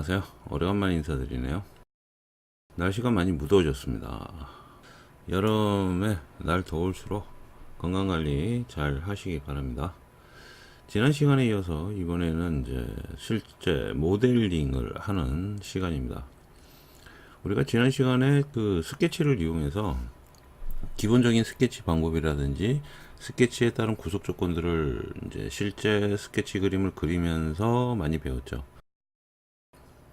안녕하세요. 오래간만에 인사드리네요. 날씨가 많이 무더워졌습니다. 여름에 날 더울수록 건강관리 잘 하시기 바랍니다. 지난 시간에 이어서 이번에는 이제 실제 모델링을 하는 시간입니다. 우리가 지난 시간에 그 스케치를 이용해서 기본적인 스케치 방법이라든지 스케치에 따른 구속 조건들을 이제 실제 스케치 그림을 그리면서 많이 배웠죠.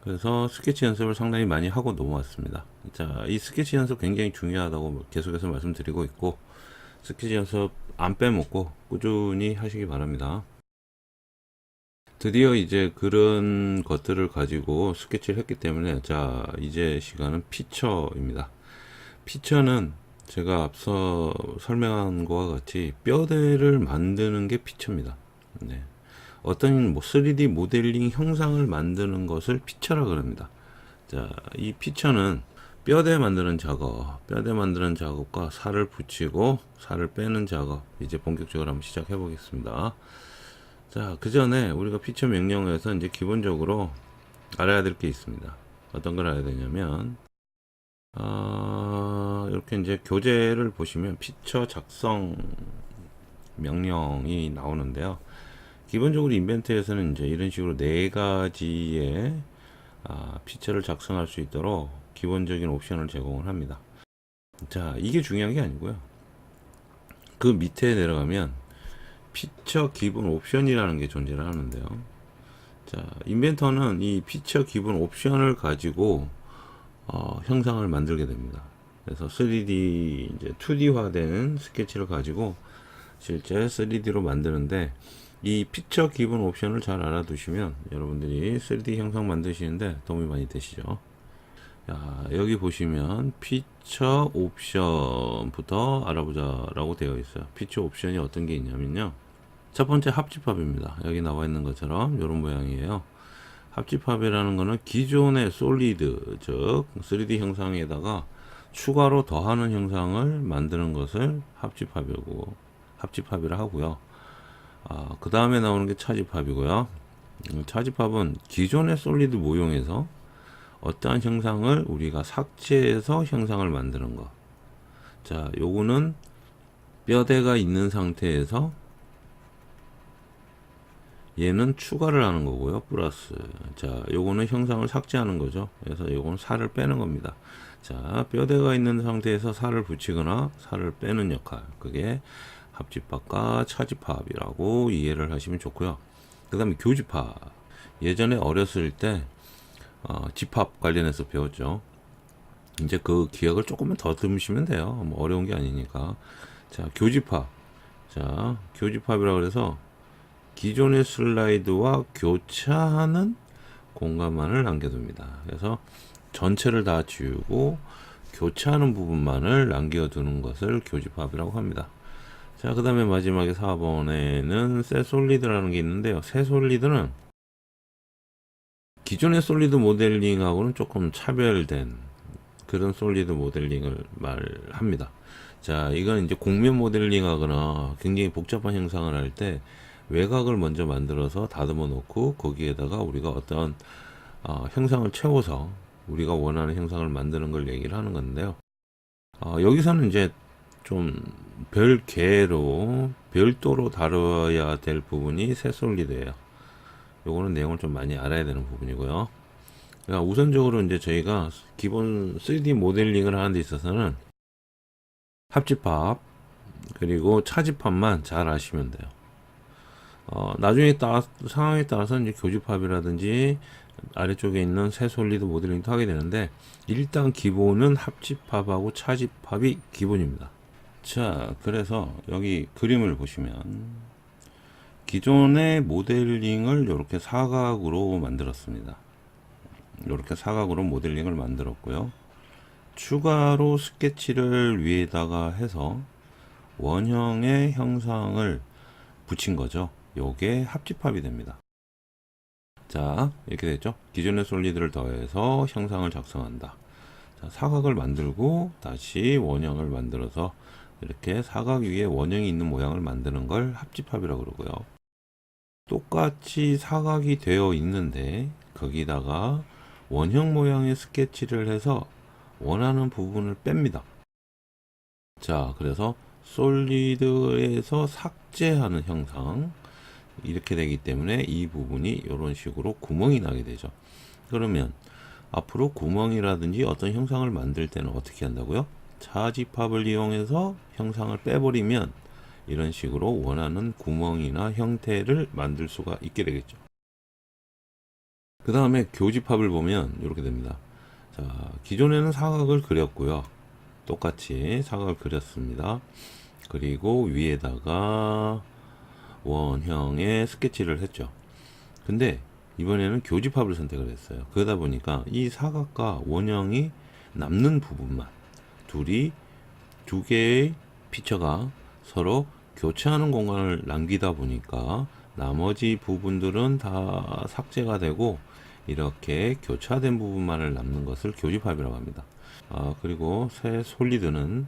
그래서 스케치 연습을 상당히 많이 하고 넘어왔습니다. 자, 이 스케치 연습 굉장히 중요하다고 계속해서 말씀드리고 있고, 스케치 연습 안 빼먹고 꾸준히 하시기 바랍니다. 드디어 이제 그런 것들을 가지고 스케치를 했기 때문에, 자, 이제 시간은 피처입니다. 피처는 제가 앞서 설명한 것과 같이 뼈대를 만드는 게 피처입니다. 네. 어떤 3D 모델링 형상을 만드는 것을 피처라 그럽니다. 자, 이 피처는 뼈대 만드는 작업과 살을 붙이고 살을 빼는 작업, 이제 본격적으로 한번 시작해 보겠습니다. 자, 그 전에 우리가 피처 명령어에서 이제 기본적으로 알아야 될 게 있습니다. 어떤 걸 알아야 되냐면, 이렇게 이제 교재를 보시면 피처 작성 명령이 나오는데요. 기본적으로 인벤트에서는 이제 이런 식으로 네 가지의 피처를 작성할 수 있도록 기본적인 옵션을 제공을 합니다. 자, 이게 중요한 게 아니고요. 그 밑에 내려가면 피처 기본 옵션이라는 게 존재를 하는데요. 자, 인벤터는 이 피처 기본 옵션을 가지고 형상을 만들게 됩니다. 그래서 3D 이제 2D화된 스케치를 가지고 실제 3D로 만드는데, 이 피처 기본 옵션을 잘 알아두시면 여러분들이 3D 형상 만드시는데 도움이 많이 되시죠. 자, 여기 보시면 피처 옵션부터 알아보자 라고 되어 있어요. 피처 옵션이 어떤 게 있냐면요, 첫 번째 합집합입니다. 여기 나와 있는 것처럼 이런 모양이에요. 합집합이라는 거는 기존의 솔리드, 즉 3D 형상에다가 추가로 더하는 형상을 만드는 것을 합집합이라 하고요. 그 다음에 나오는 게 차집합이고요. 차집합은 기존의 솔리드 모형에서 어떠한 형상을 우리가 삭제해서 형상을 만드는 것. 자, 요거는 뼈대가 있는 상태에서 얘는 추가를 하는 거고요. 플러스. 자, 요거는 형상을 삭제하는 거죠. 그래서 요거는 살을 빼는 겁니다. 자, 뼈대가 있는 상태에서 살을 붙이거나 살을 빼는 역할. 그게 합집합과 차집합이라고 이해를 하시면 좋고요. 그 다음에 교집합. 예전에 어렸을 때 집합 관련해서 배웠죠. 이제 그 기억을 조금만 더 드시면 돼요. 뭐 어려운 게 아니니까. 자, 교집합. 자, 교집합이라 그래서 기존의 슬라이드와 교차하는 공간만을 남겨둡니다. 그래서 전체를 다 지우고 교차하는 부분만을 남겨두는 것을 교집합이라고 합니다. 자, 그 다음에 마지막에 4번에는 새 솔리드라는 게 있는데요. 새 솔리드는 기존의 솔리드 모델링하고는 조금 차별된 그런 솔리드 모델링을 말합니다. 자, 이건 이제 곡면 모델링 하거나 굉장히 복잡한 형상을 할 때 외곽을 먼저 만들어서 다듬어 놓고 거기에다가 우리가 어떤 형상을 채워서 우리가 원하는 형상을 만드는 걸 얘기를 하는 건데요. 여기서는 이제 좀 별도로 다뤄야 될 부분이 새 솔리드예요. 요거는 내용을 좀 많이 알아야 되는 부분이고요. 그러니까 우선적으로 이제 저희가 기본 3D 모델링을 하는 데 있어서는 합집합 그리고 차집합만 잘 아시면 돼요. 나중에 상황에 따라서 이제 교집합이라든지 아래쪽에 있는 새 솔리드 모델링도 하게 되는데, 일단 기본은 합집합하고 차집합이 기본입니다. 자, 그래서 여기 그림을 보시면 기존의 모델링을 이렇게 사각으로 만들었습니다. 이렇게 사각으로 모델링을 만들었고요. 추가로 스케치를 위에다가 해서 원형의 형상을 붙인 거죠. 요게 합집합이 됩니다. 자, 이렇게 됐죠. 기존의 솔리드를 더해서 형상을 작성한다. 자, 사각을 만들고 다시 원형을 만들어서 이렇게 사각 위에 원형이 있는 모양을 만드는 걸 합집합이라고 그러고요. 똑같이 사각이 되어 있는데 거기다가 원형 모양의 스케치를 해서 원하는 부분을 뺍니다. 자, 그래서 솔리드에서 삭제하는 형상, 이렇게 되기 때문에 이 부분이 이런 식으로 구멍이 나게 되죠. 그러면 앞으로 구멍이라든지 어떤 형상을 만들 때는 어떻게 한다고요? 차집합을 이용해서 형상을 빼버리면 이런 식으로 원하는 구멍이나 형태를 만들 수가 있게 되겠죠. 그 다음에 교집합을 보면 이렇게 됩니다. 자, 기존에는 사각을 그렸고요. 똑같이 사각을 그렸습니다. 그리고 위에다가 원형의 스케치를 했죠. 근데 이번에는 교집합을 선택을 했어요. 그러다 보니까 이 사각과 원형이 남는 부분만, 두 개의 피처가 서로 교차하는 공간을 남기다 보니까 나머지 부분들은 다 삭제가 되고 이렇게 교차된 부분만을 남는 것을 교집합이라고 합니다. 그리고 새 솔리드는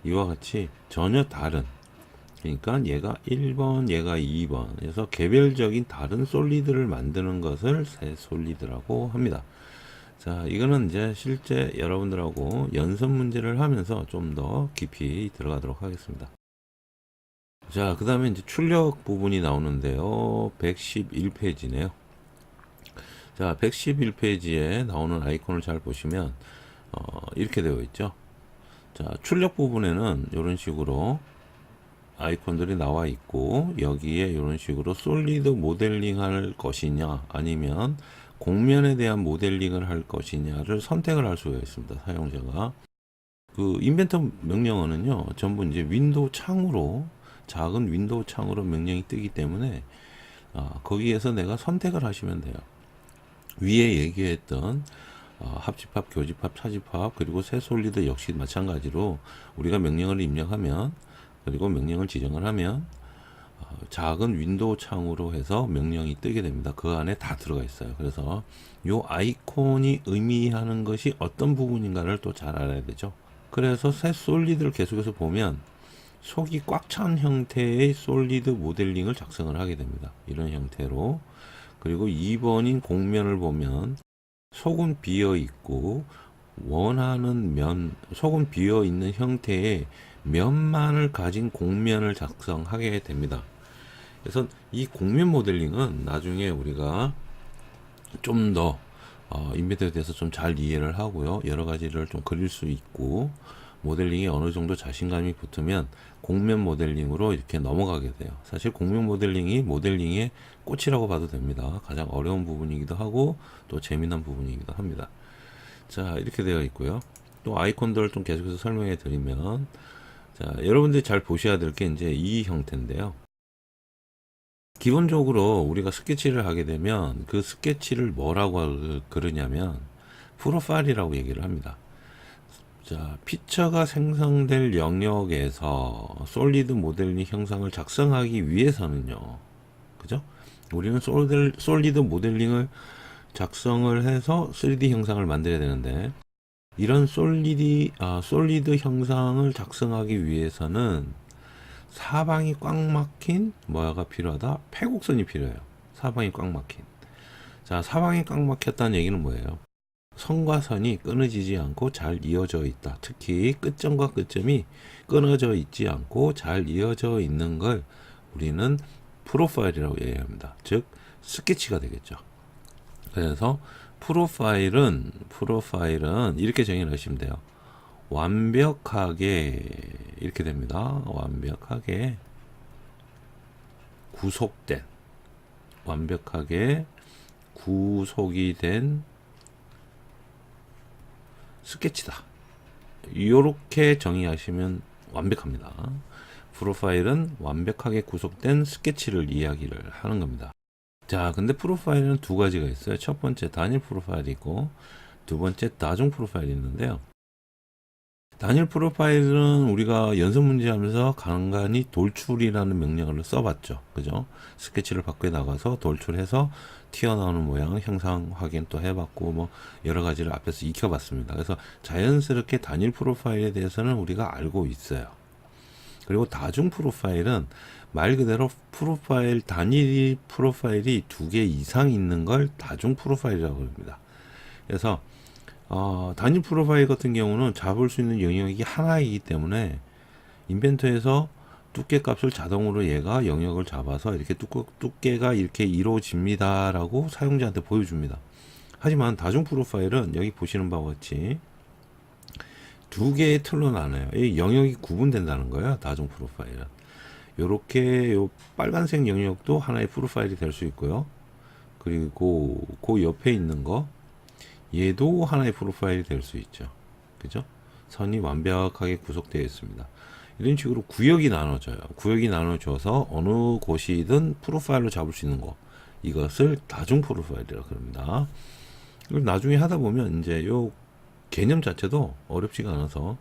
이와 같이 전혀 다른, 그러니까 얘가 1번, 얘가 2번 그래서 개별적인 다른 솔리드를 만드는 것을 새 솔리드라고 합니다. 자, 이거는 이제 실제 여러분들하고 연습 문제를 하면서 좀 더 깊이 들어가도록 하겠습니다. 자, 그 다음에 이제 출력 부분이 나오는데요. 111페이지네요. 자, 111페이지에 나오는 아이콘을 잘 보시면 이렇게 되어 있죠. 자, 출력 부분에는 이런 식으로 아이콘들이 나와 있고 여기에 이런 식으로 솔리드 모델링 할 것이냐 아니면 공면에 대한 모델링을 할 것이냐를 선택을 할 수가 있습니다. 사용자가 그 인벤터 명령어는요 전부 이제 윈도우 창으로, 작은 윈도우 창으로 명령이 뜨기 때문에 거기에서 내가 선택을 하시면 돼요. 위에 얘기했던 합집합, 교집합, 차집합 그리고 새 솔리드 역시 마찬가지로 우리가 명령어를 입력하면 그리고 명령을 지정을 하면 작은 윈도우 창으로 해서 명령이 뜨게 됩니다. 그 안에 다 들어가 있어요. 그래서 요 아이콘이 의미하는 것이 어떤 부분인가를 또 잘 알아야 되죠. 그래서 새 솔리드를 계속해서 보면 속이 꽉 찬 형태의 솔리드 모델링을 작성을 하게 됩니다. 이런 형태로. 그리고 2번인 공면을 보면 속은 비어 있고 원하는 면, 속은 비어 있는 형태의 면만을 가진 공면을 작성하게 됩니다. 그래서 이 공면 모델링은 나중에 우리가 좀 더 인벤터에 대해서 좀 잘 이해를 하고요. 여러 가지를 좀 그릴 수 있고 모델링이 어느 정도 자신감이 붙으면 공면 모델링으로 이렇게 넘어가게 돼요. 사실 공면 모델링이 모델링의 꽃이라고 봐도 됩니다. 가장 어려운 부분이기도 하고 또 재미난 부분이기도 합니다. 자, 이렇게 되어 있고요. 또 아이콘들을 좀 계속해서 설명해 드리면, 자, 여러분들이 잘 보셔야 될 게 이제 이 형태인데요. 기본적으로 우리가 스케치를 하게 되면 그 스케치를 뭐라고 그러냐면 프로파일이라고 얘기를 합니다. 자, 피처가 생성될 영역에서 솔리드 모델링 형상을 작성하기 위해서는요, 그죠? 우리는 솔리드 모델링을 작성을 해서 3D 형상을 만들어야 되는데, 이런 솔리드 형상을 작성하기 위해서는 사방이 꽉 막힌 뭐가 필요하다? 패곡선이 필요해요. 사방이 꽉 막힌. 자, 사방이 꽉 막혔다는 얘기는 뭐예요? 선과 선이 끊어지지 않고 잘 이어져 있다. 특히 끝점과 끝점이 끊어져 있지 않고 잘 이어져 있는 걸 우리는 프로파일이라고 얘기합니다. 즉 스케치가 되겠죠. 그래서 프로파일은 이렇게 정의를 하시면 돼요. 완벽하게 이렇게 됩니다. 완벽하게 구속이 된 스케치다. 이렇게 정의하시면 완벽합니다. 프로파일은 완벽하게 구속된 스케치를 이야기를 하는 겁니다. 자, 근데 프로파일은 두 가지가 있어요. 첫 번째 단일 프로파일이 있고 두 번째 다중 프로파일이 있는데요. 단일 프로파일은 우리가 연습 문제 하면서 간간히 돌출이라는 명령어를 써봤죠. 그죠? 스케치를 밖에 나가서 돌출해서 튀어나오는 모양 형상 확인 또 해봤고 뭐 여러 가지를 앞에서 익혀봤습니다. 그래서 자연스럽게 단일 프로파일에 대해서는 우리가 알고 있어요. 그리고 다중 프로파일은 말 그대로 단일 프로파일이 두 개 이상 있는 걸 다중 프로파일이라고 합니다. 그래서 단일 프로파일 같은 경우는 잡을 수 있는 영역이 하나이기 때문에 인벤터에서 두께 값을 자동으로 얘가 영역을 잡아서 이렇게 두께가 이렇게 이루어집니다라고 사용자한테 보여줍니다. 하지만 다중 프로파일은 여기 보시는 바와 같이 두 개의 틀로 나눠요. 이 영역이 구분된다는 거예요. 다중 프로파일은. 요렇게 요 빨간색 영역도 하나의 프로파일이 될 수 있고요. 그리고 그 옆에 있는 거 얘도 하나의 프로파일이 될 수 있죠. 그죠? 선이 완벽하게 구속되어 있습니다. 이런 식으로 구역이 나눠져요. 구역이 나눠져서 어느 곳이든 프로파일로 잡을 수 있는 거. 이것을 다중 프로파일이라고 합니다. 그리고 나중에 하다 보면 이제 요 개념 자체도 어렵지가 않아서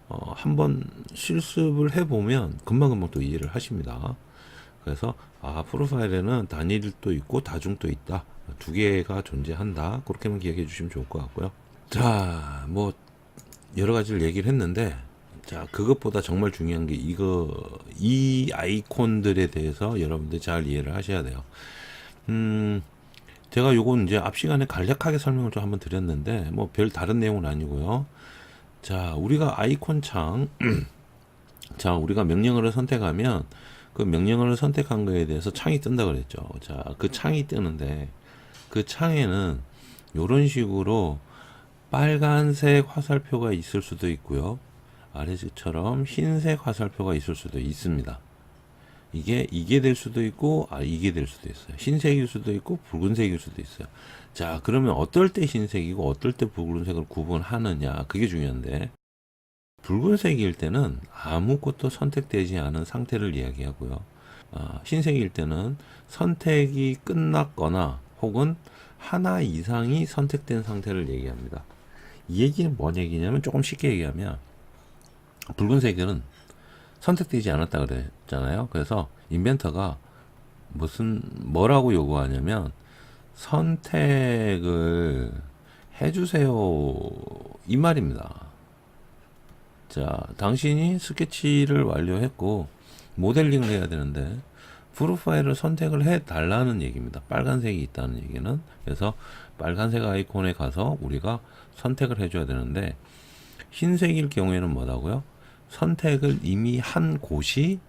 한번 실습을 해보면 금방금방 또 이해를 하십니다. 그래서 프로파일에는 단일도 있고 다중도 있다. 두 개가 존재한다. 그렇게만 기억해 주시면 좋을 것 같고요. 자, 뭐 여러 가지를 얘기를 했는데, 자, 그것보다 정말 중요한 게 이 아이콘들에 대해서 여러분들 잘 이해를 하셔야 돼요. 제가 요건 이제 앞 시간에 간략하게 설명을 좀 한번 드렸는데, 뭐 별 다른 내용은 아니고요. 자, 우리가 아이콘 창, 자, 우리가 명령어를 선택하면 그 명령어를 선택한 거에 대해서 창이 뜬다 그랬죠. 자, 그 창이 뜨는데 그 창에는 이런 식으로 빨간색 화살표가 있을 수도 있고요. 아래처럼 흰색 화살표가 있을 수도 있습니다. 이게 될 수도 있고, 이게 될 수도 있어요. 흰색일 수도 있고, 붉은색일 수도 있어요. 자, 그러면 어떨 때 흰색이고, 어떨 때 붉은색을 구분하느냐, 그게 중요한데, 붉은색일 때는 아무것도 선택되지 않은 상태를 이야기하고요. 흰색일 때는 선택이 끝났거나, 혹은 하나 이상이 선택된 상태를 얘기합니다. 이 얘기는 뭔 얘기냐면, 조금 쉽게 얘기하면, 붉은색은 선택되지 않았다 그랬잖아요. 그래서 인벤터가 뭐라고 요구하냐면 선택을 해주세요 이 말입니다. 자, 당신이 스케치를 완료했고 모델링을 해야 되는데 프로파일을 선택을 해 달라는 얘기입니다. 빨간색이 있다는 얘기는. 그래서 빨간색 아이콘에 가서 우리가 선택을 해줘야 되는데, 흰색일 경우에는 뭐라고요? 선택을 이미 한 곳이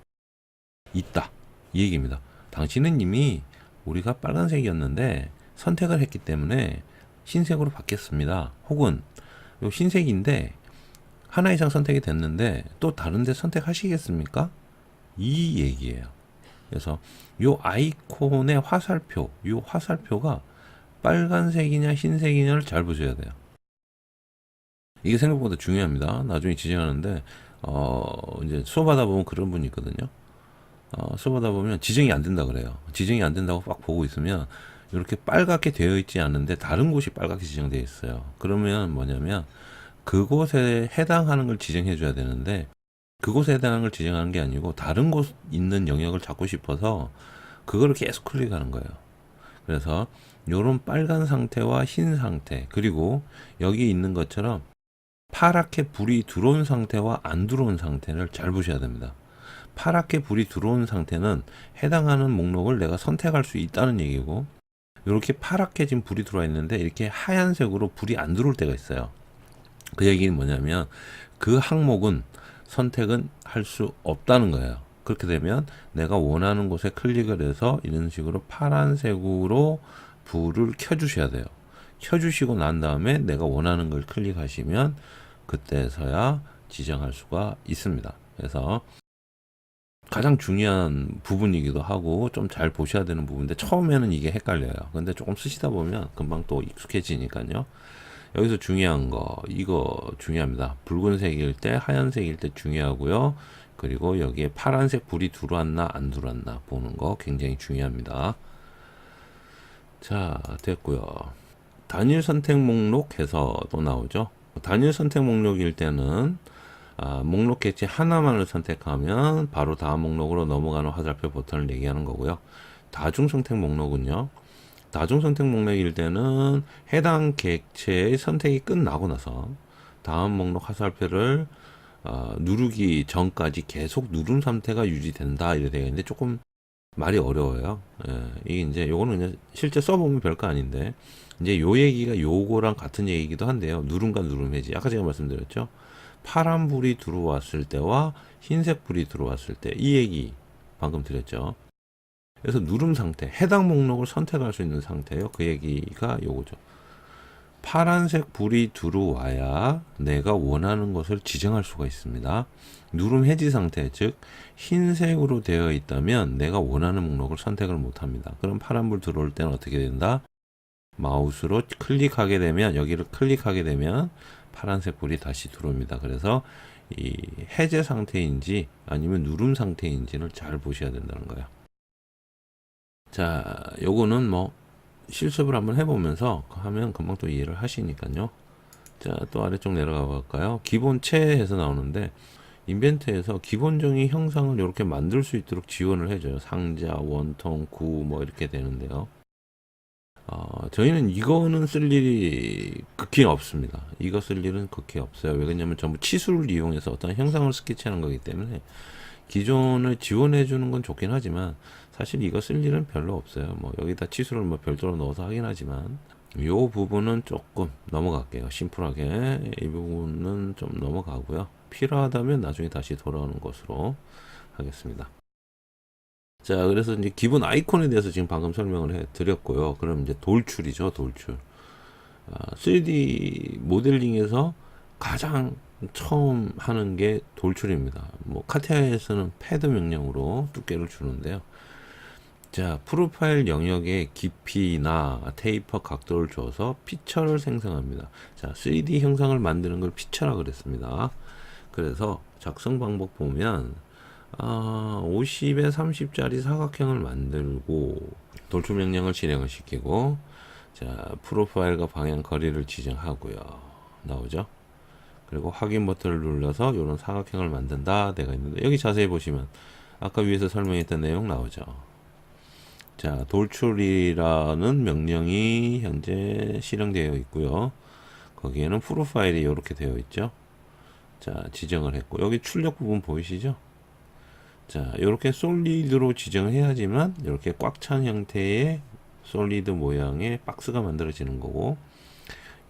있다, 이 얘기입니다. 당신은 이미 우리가 빨간색이었는데 선택을 했기 때문에 흰색으로 바뀌었습니다. 혹은 요 흰색인데 하나 이상 선택이 됐는데 또 다른데 선택하시겠습니까? 이 얘기예요. 그래서 요 아이콘의 화살표, 요 화살표가 빨간색이냐 흰색이냐를 잘 보셔야 돼요. 이게 생각보다 중요합니다. 나중에 지정하는데 이제 수업하다 보면 그런 분이 있거든요. 수업하다 보면 지정이 안 된다 그래요. 지정이 안 된다고 막 보고 있으면 이렇게 빨갛게 되어 있지 않은데 다른 곳이 빨갛게 지정되어 있어요. 그러면 뭐냐면 그곳에 해당하는 걸 지정해 줘야 되는데, 그곳에 해당하는 걸 지정하는 게 아니고 다른 곳 있는 영역을 잡고 싶어서 그거를 계속 클릭하는 거예요. 그래서 요런 빨간 상태와 흰 상태, 그리고 여기 있는 것처럼 파랗게 불이 들어온 상태와 안 들어온 상태를 잘 보셔야 됩니다. 파랗게 불이 들어온 상태는 해당하는 목록을 내가 선택할 수 있다는 얘기고, 이렇게 파랗게 지금 불이 들어와 있는데 이렇게 하얀색으로 불이 안 들어올 때가 있어요. 그 얘기는 뭐냐면 그 항목은 선택은 할 수 없다는 거예요. 그렇게 되면 내가 원하는 곳에 클릭을 해서 이런 식으로 파란색으로 불을 켜주셔야 돼요. 켜주시고 난 다음에 내가 원하는 걸 클릭하시면 그때서야 지정할 수가 있습니다. 그래서 가장 중요한 부분이기도 하고 좀 잘 보셔야 되는 부분인데, 처음에는 이게 헷갈려요. 근데 조금 쓰시다 보면 금방 또 익숙해지니까요. 여기서 중요한 거, 이거 중요합니다. 붉은색일 때, 하얀색일 때 중요하고요. 그리고 여기에 파란색 불이 들어왔나 안 들어왔나 보는 거 굉장히 중요합니다. 자, 됐고요. 단일 선택 목록 해서 또 나오죠. 단일 선택 목록일 때는 목록 객체 하나만을 선택하면 바로 다음 목록으로 넘어가는 화살표 버튼을 얘기하는 거고요. 다중 선택 목록은요, 다중 선택 목록일 때는 해당 객체의 선택이 끝나고 나서 다음 목록 화살표를 누르기 전까지 계속 누른 상태가 유지된다, 이렇게 되어 있는데 조금 말이 어려워요. 예, 이게 이제 요거는 그냥 실제 써보면 별거 아닌데 이제 요 얘기가 요거랑 같은 얘기이기도 한데요. 누름과 누름해지. 아까 제가 말씀드렸죠. 파란 불이 들어왔을 때와 흰색 불이 들어왔을 때 이 얘기 방금 드렸죠. 그래서 누름 상태, 해당 목록을 선택할 수 있는 상태예요. 그 얘기가 요거죠. 파란색 불이 들어와야 내가 원하는 것을 지정할 수가 있습니다. 누름 해지 상태, 즉 흰색으로 되어 있다면 내가 원하는 목록을 선택을 못합니다. 그럼 파란불 들어올 때는 어떻게 된다? 마우스로 클릭하게 되면, 여기를 클릭하게 되면 파란색 불이 다시 들어옵니다. 그래서 이 해제 상태인지 아니면 누름 상태인지를 잘 보셔야 된다는 거예요. 자, 요거는 뭐 실습을 한번 해보면서 하면 금방 또 이해를 하시니까요. 자, 또 아래쪽 내려가 볼까요? 기본체에서 나오는데 인벤트에서 기본적인 형상을 이렇게 만들 수 있도록 지원을 해줘요. 상자, 원통, 구 뭐 이렇게 되는데요. 저희는 이거는 쓸 일이 극히 없습니다. 이거 쓸 일은 극히 없어요. 왜 그러냐면 전부 치수를 이용해서 어떤 형상을 스케치하는 거기 때문에 기존을 지원해 주는 건 좋긴 하지만 사실 이거 쓸 일은 별로 없어요. 뭐 여기다 치수를 뭐 별도로 넣어서 하긴 하지만 요 부분은 조금 넘어갈게요. 심플하게 이 부분은 좀 넘어가고요. 필요하다면 나중에 다시 돌아오는 것으로 하겠습니다. 자, 그래서 이제 기본 아이콘에 대해서 지금 방금 설명을 해 드렸고요. 그럼 이제 돌출이죠, 돌출. 3D 모델링에서 가장 처음 하는 게 돌출입니다. 뭐 카티아에서는 패드 명령으로 두께를 주는데요. 자, 프로파일 영역에 깊이나 테이퍼 각도를 줘서 피처를 생성합니다. 자, 3D 형상을 만드는 걸 피처라 그랬습니다. 그래서 작성 방법 보면 50에 30짜리 사각형을 만들고 돌출 명령을 실행을 시키고, 자, 프로파일과 방향 거리를 지정하고요. 나오죠? 그리고 확인 버튼을 눌러서 이런 사각형을 만든다 되가 있는데, 여기 자세히 보시면 아까 위에서 설명했던 내용 나오죠. 자, 돌출이라는 명령이 현재 실행되어 있고요. 거기에는 프로파일이 이렇게 되어 있죠. 자, 지정을 했고, 여기 출력 부분 보이시죠? 자, 이렇게 솔리드로 지정을 해야지만 이렇게 꽉 찬 형태의 솔리드 모양의 박스가 만들어지는 거고,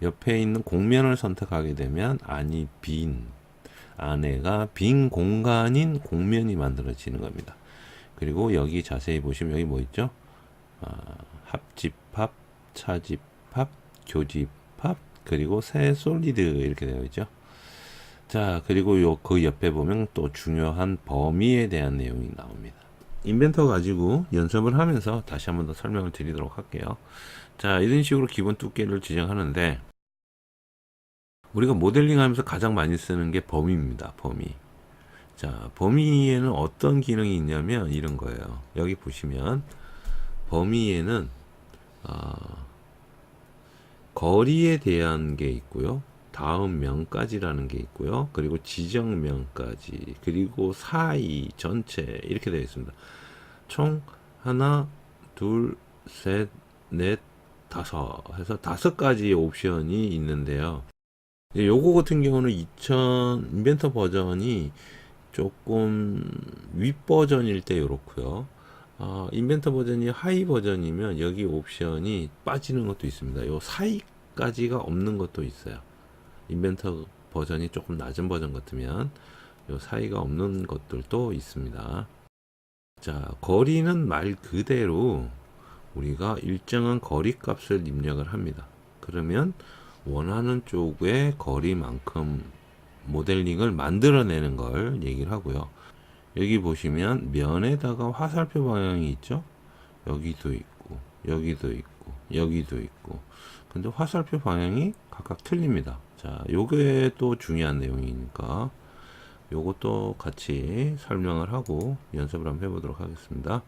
옆에 있는 곡면을 선택하게 되면 안에가 빈 공간인 곡면이 만들어지는 겁니다. 그리고 여기 자세히 보시면 여기 뭐 있죠? 합집합, 차집합, 교집합, 그리고 새 솔리드 이렇게 되어 있죠. 자, 그리고 그 옆에 보면 또 중요한 범위에 대한 내용이 나옵니다. 인벤터 가지고 연습을 하면서 다시 한번 더 설명을 드리도록 할게요. 자, 이런 식으로 기본 두께를 지정하는데 우리가 모델링 하면서 가장 많이 쓰는 게 범위입니다. 범위. 자, 범위에는 어떤 기능이 있냐면 이런 거예요. 여기 보시면 범위에는 거리에 대한 게 있고요. 다음 명까지라는 게 있고요. 그리고 지정명까지, 그리고 사이, 전체 이렇게 되어 있습니다. 총 하나, 둘, 셋, 넷, 다섯 해서 5가지의 옵션이 있는데요. 요거 같은 경우는 인벤터 버전이 조금 윗 버전일 때 이렇고요. 인벤터 버전이 하이 버전이면 여기 옵션이 빠지는 것도 있습니다. 요 사이까지가 없는 것도 있어요. 인벤터 버전이 조금 낮은 버전 같으면 요 사이가 없는 것들도 있습니다. 자, 거리는 말 그대로 우리가 일정한 거리 값을 입력을 합니다. 그러면 원하는 쪽의 거리만큼 모델링을 만들어내는 걸 얘기를 하고요. 여기 보시면 면에다가 화살표 방향이 있죠. 여기도 있고 여기도 있고 여기도 있고, 근데 화살표 방향이 각각 틀립니다. 자, 요게 또 중요한 내용이니까 요것도 같이 설명을 하고 연습을 한번 해보도록 하겠습니다.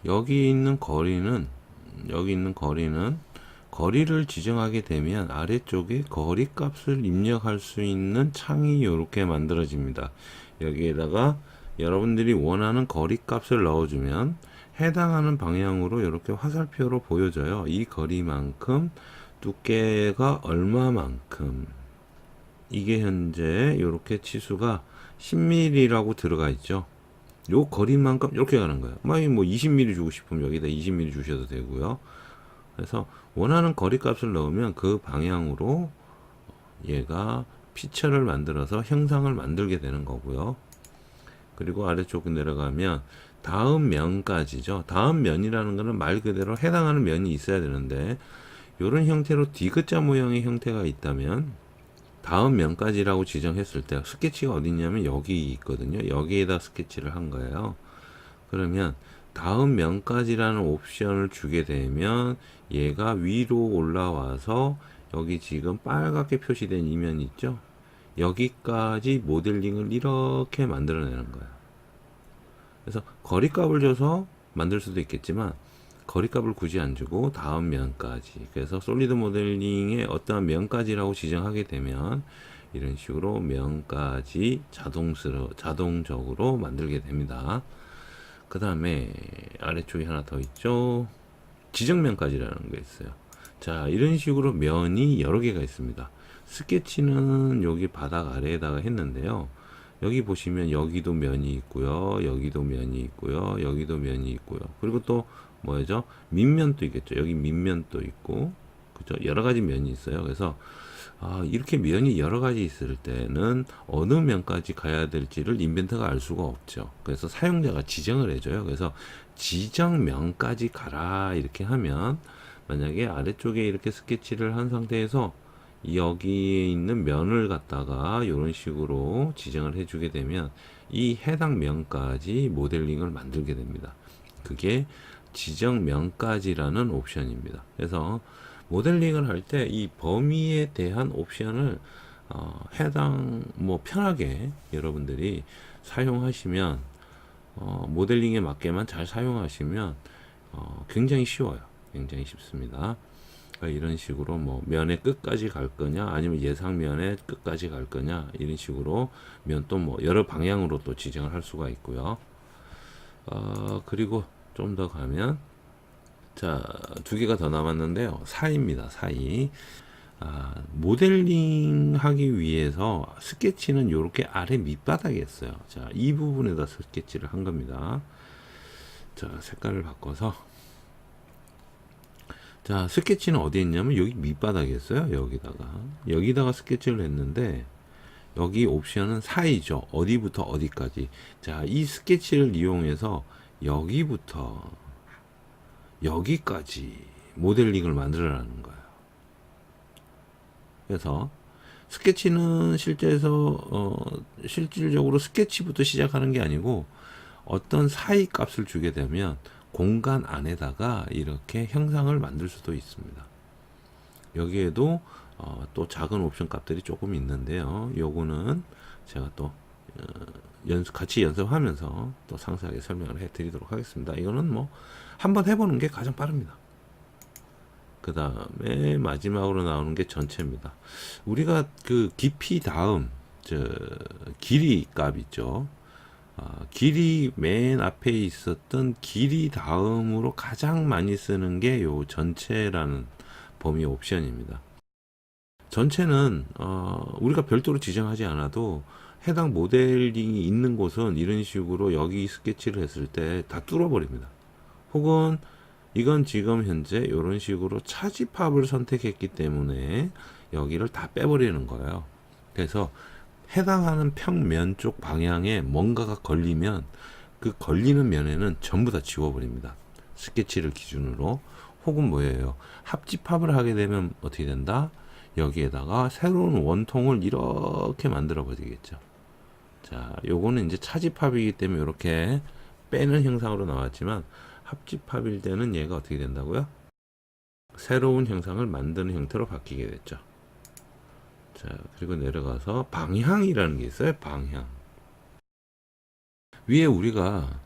여기 있는 거리는 거리를 지정하게 되면 아래쪽에 거리 값을 입력할 수 있는 창이 이렇게 만들어집니다. 여기에다가 여러분들이 원하는 거리 값을 넣어주면 해당하는 방향으로 이렇게 화살표로 보여져요. 이 거리만큼 두께가 얼마만큼, 이게 현재 이렇게 치수가 10mm라고 들어가 있죠. 요 거리만큼 이렇게 가는 거예요. 만약에 뭐 20mm 주고 싶으면 여기다 20mm 주셔도 되고요. 그래서 원하는 거리 값을 넣으면 그 방향으로 얘가 피처를 만들어서 형상을 만들게 되는 거고요. 그리고 아래쪽 내려가면 다음 면까지죠. 다음 면이라는 것은 말 그대로 해당하는 면이 있어야 되는데 이런 형태로 디귿자 모양의 형태가 있다면 다음 면까지라고 지정했을 때 스케치가 어디 있냐면 여기 있거든요. 여기에다 스케치를 한 거예요. 그러면 다음 면까지라는 옵션을 주게 되면 얘가 위로 올라와서 여기 지금 빨갛게 표시된 이면 있죠? 여기까지 모델링을 이렇게 만들어내는 거예요. 그래서 거리값을 줘서 만들 수도 있겠지만 거리값을 굳이 안 주고 다음 면까지, 그래서 솔리드 모델링의 어떠한 면까지라고 지정하게 되면 이런 식으로 면까지 자동적으로 만들게 됩니다. 그 다음에 아래쪽에 하나 더 있죠. 지정면까지라는 게 있어요. 자, 이런 식으로 면이 여러 개가 있습니다. 스케치는 여기 바닥 아래에다가 했는데요. 여기 보시면 여기도 면이 있고요. 여기도 면이 있고요. 여기도 면이 있고요. 그리고 또 뭐죠? 밑면도 있겠죠. 여기 밑면도 있고, 그죠? 여러 가지 면이 있어요. 그래서 이렇게 면이 여러 가지 있을 때는 어느 면까지 가야 될지를 인벤터가 알 수가 없죠. 그래서 사용자가 지정을 해줘요. 그래서 지정면까지 가라 이렇게 하면 만약에 아래쪽에 이렇게 스케치를 한 상태에서 여기에 있는 면을 갖다가 이런 식으로 지정을 해주게 되면 이 해당 면까지 모델링을 만들게 됩니다. 그게 지정면까지라는 옵션입니다. 그래서 모델링을 할 때 이 범위에 대한 옵션을 해당 편하게 여러분들이 사용하시면 모델링에 맞게만 잘 사용하시면 굉장히 쉬워요. 굉장히 쉽습니다. 그러니까 이런 식으로 면의 끝까지 갈 거냐 아니면 예상면의 끝까지 갈 거냐 이런 식으로 면 또 여러 방향으로 또 지정을 할 수가 있고요. 그리고 좀 더 가면 자, 두 개가 더 남았는데요. 사이입니다. 사이. 모델링 하기 위해서 스케치는 이렇게 아래 밑바닥에 있어요. 자, 이 부분에다 스케치를 한 겁니다. 자, 색깔을 바꿔서. 자, 스케치는 어디에 있냐면 여기 밑바닥에 있어요. 여기다가 스케치를 했는데 여기 옵션은 사이죠. 어디부터 어디까지. 자, 이 스케치를 이용해서 여기부터 여기까지 모델링을 만들어라는 거예요. 그래서 스케치는 실질적으로 스케치부터 시작하는 게 아니고 어떤 사이 값을 주게 되면 공간 안에다가 이렇게 형상을 만들 수도 있습니다. 여기에도 또 작은 옵션 값들이 조금 있는데요. 요거는 제가 또 같이 연습하면서 또 상세하게 설명을 해 드리도록 하겠습니다. 이거는 한번 해보는 게 가장 빠릅니다. 그 다음에 마지막으로 나오는 게 전체입니다. 우리가 그 깊이 다음 길이 값 있죠. 길이 맨 앞에 있었던 길이 다음으로 가장 많이 쓰는 게 요 전체라는 범위 옵션입니다. 전체는 우리가 별도로 지정하지 않아도 해당 모델링이 있는 곳은 이런 식으로 여기 스케치를 했을 때 다 뚫어버립니다. 혹은 이건 지금 현재 이런 식으로 차집합을 선택했기 때문에 여기를 다 빼버리는 거예요. 그래서 해당하는 평면 쪽 방향에 뭔가가 걸리면 그 걸리는 면에는 전부 다 지워버립니다. 스케치를 기준으로. 혹은 뭐예요? 합집합을 하게 되면 어떻게 된다? 여기에다가 새로운 원통을 이렇게 만들어 버리겠죠. 자, 요거는 이제 차집합이기 때문에 이렇게 빼는 형상으로 나왔지만 합집합일 때는 얘가 어떻게 된다고요? 새로운 형상을 만드는 형태로 바뀌게 됐죠. 자, 그리고 내려가서 방향이라는 게 있어요. 방향. 위에 우리가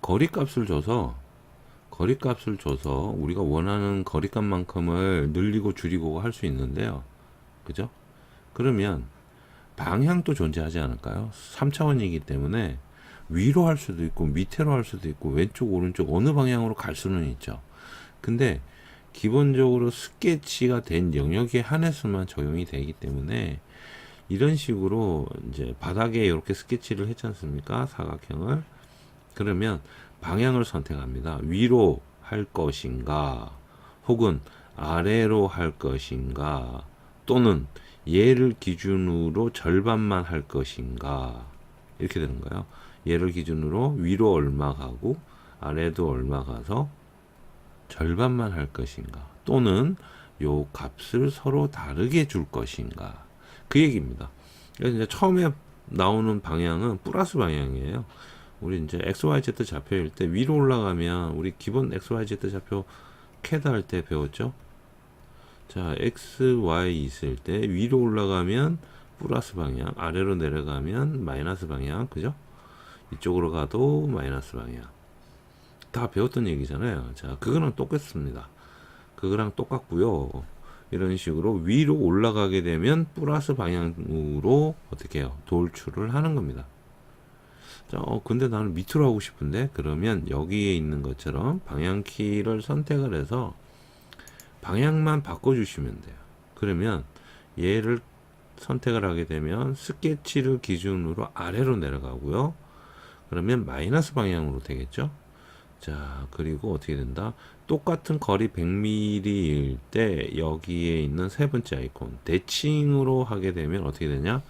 거리값을 줘서 우리가 원하는 거리값만큼을 늘리고 줄이고 할 수 있는데요. 그죠? 그러면 방향도 존재하지 않을까요? 3차원이기 때문에 위로 할 수도 있고 밑으로 할 수도 있고 왼쪽 오른쪽 어느 방향으로 갈 수는 있죠. 근데 기본적으로 스케치가 된 영역에 한해서만 적용이 되기 때문에 이런 식으로 이제 바닥에 이렇게 스케치를 했지 않습니까? 사각형을. 그러면 방향을 선택합니다. 위로 할 것인가, 혹은 아래로 할 것인가, 또는 얘를 기준으로 절반만 할 것인가, 이렇게 되는 거예요. 얘를 기준으로 위로 얼마 가고 아래도 얼마 가서 절반만 할 것인가, 또는 요 값을 서로 다르게 줄 것인가, 그 얘기입니다. 그래서 이제 처음에 나오는 방향은 플러스 방향이에요. 우리 이제 XYZ 좌표일 때 위로 올라가면 우리 기본 XYZ 좌표 캐드 할 때 배웠죠? 자, XY 있을 때 위로 올라가면 플러스 방향, 아래로 내려가면 마이너스 방향, 그죠? 이쪽으로 가도 마이너스 방향. 다 배웠던 얘기잖아요. 자, 그거랑 똑같습니다. 그거랑 똑같고요. 이런 식으로 위로 올라가게 되면 플러스 방향으로 어떻게 해요? 돌출을 하는 겁니다. 자, 근데 나는 밑으로 하고 싶은데, 그러면 여기에 있는 것처럼 방향키를 선택을 해서 방향만 바꿔주시면 돼요. 그러면 얘를 선택을 하게 되면 스케치를 기준으로 아래로 내려가고요. 그러면 마이너스 방향으로 되겠죠. 자, 그리고 어떻게 된다? 똑같은 거리 100mm일 때 여기에 있는 세 번째 아이콘 대칭으로 하게 되면 어떻게 되냐?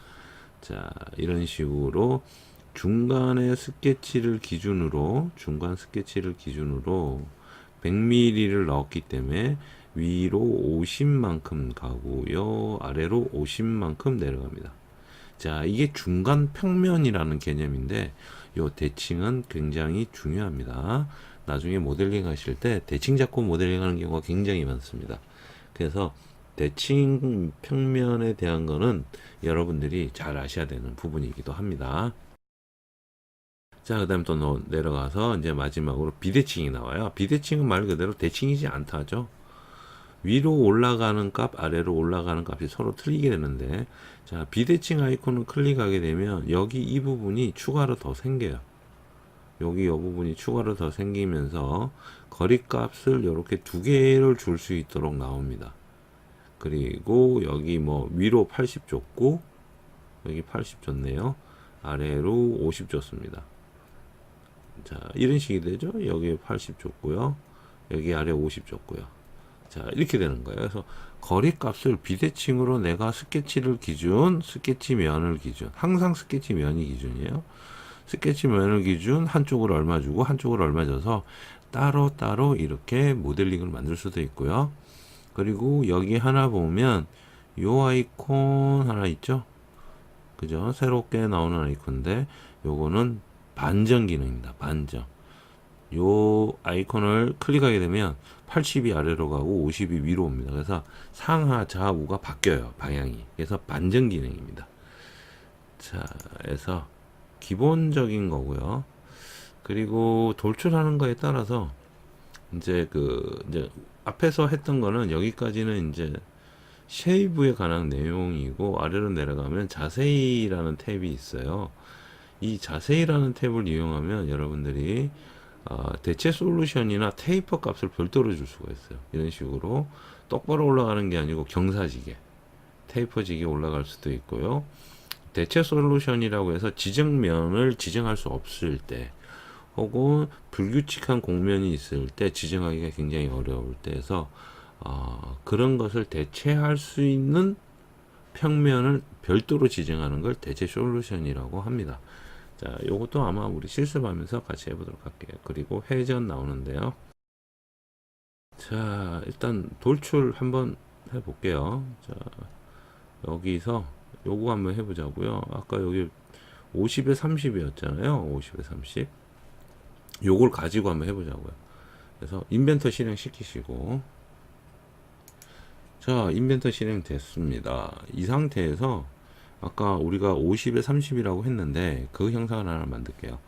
자, 이런 식으로 중간 스케치를 기준으로 100mm를 넣었기 때문에 위로 50만큼 가고요, 아래로 50만큼 내려갑니다. 자, 이게 중간 평면이라는 개념인데 요 대칭은 굉장히 중요합니다. 나중에 모델링 하실 때 대칭 잡고 모델링 하는 경우가 굉장히 많습니다. 그래서 대칭 평면에 대한 거는 여러분들이 잘 아셔야 되는 부분이기도 합니다. 자, 그 다음에 또 내려가서 이제 마지막으로 비대칭이 나와요. 비대칭은 말 그대로 대칭이지 않다죠. 위로 올라가는 값, 아래로 올라가는 값이 서로 틀리게 되는데, 자, 비대칭 아이콘을 클릭하게 되면 여기 이 부분이 추가로 더 생겨요. 여기 이 부분이 추가로 더 생기면서 거리 값을 이렇게 두 개를 줄 수 있도록 나옵니다. 그리고 여기 뭐 위로 80 줬고 여기 80 줬네요. 아래로 50 줬습니다. 자, 이런 식이 되죠. 여기 80 줬고요. 여기 아래 50 줬고요. 자, 이렇게 되는 거예요. 그래서 거리 값을 비대칭으로 내가 스케치를 기준, 스케치 면을 기준, 항상 스케치 면이 기준이에요. 스케치 면을 기준 한쪽으로 얼마 주고 한쪽으로 얼마 줘서 따로따로 이렇게 모델링을 만들 수도 있고요. 그리고 여기 하나 보면 요 아이콘 하나 있죠. 그죠? 새롭게 나오는 아이콘인데 요거는 반전 기능입니다. 반전. 요 아이콘을 클릭하게 되면 80이 아래로 가고 50이 위로 옵니다. 그래서 상하 좌우가 바뀌어요. 방향이. 그래서 반전 기능입니다. 자, 그래서 기본적인 거고요. 그리고 돌출하는 거에 따라서 이제 앞에서 했던 거는 여기까지는 이제 쉐이브에 관한 내용이고, 아래로 내려가면 자세히라는 탭이 있어요. 이 자세히라는 탭을 이용하면 여러분들이 대체 솔루션이나 테이퍼 값을 별도로 줄 수가 있어요. 이런 식으로 똑바로 올라가는 게 아니고 경사지게, 테이퍼지게 올라갈 수도 있고요. 대체 솔루션이라고 해서 지정면을 지정할 수 없을 때, 혹은 불규칙한 공면이 있을 때 지정하기가 굉장히 어려울 때에서 그런 것을 대체할 수 있는 평면을 별도로 지정하는 걸 대체 솔루션이라고 합니다. 자, 요것도 아마 우리 실습하면서 같이 해보도록 할게요. 그리고 회전 나오는데요. 자, 일단 돌출 한번 해볼게요. 자, 여기서 요거 한번 해보자고요. 아까 여기 50에 30이었잖아요. 50에 30. 요걸 가지고 한번 해보자고요. 그래서 인벤터 실행 시키시고, 자, 인벤터 실행 됐습니다. 이 상태에서 아까 우리가 50에 30이라고 했는데 그 형상을 하나 만들게요.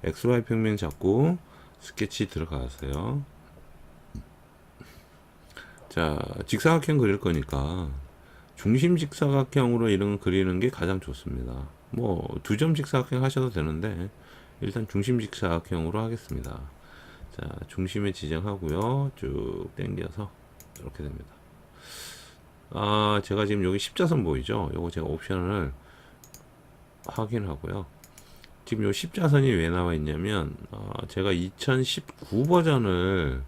XY 평면 잡고 스케치 들어가세요. 자, 직사각형 그릴 거니까 중심 직사각형으로 이런 거 그리는 게 가장 좋습니다. 뭐 두 점 직사각형 하셔도 되는데 일단 중심 직사각형으로 하겠습니다. 자, 중심에 지정하고요. 쭉 당겨서 이렇게 됩니다. 제가 지금 여기 십자선 보이죠? 요거 제가 옵션을 확인하고요. 지금 요 십자선이 왜 나와 있냐면 제가 2019 버전을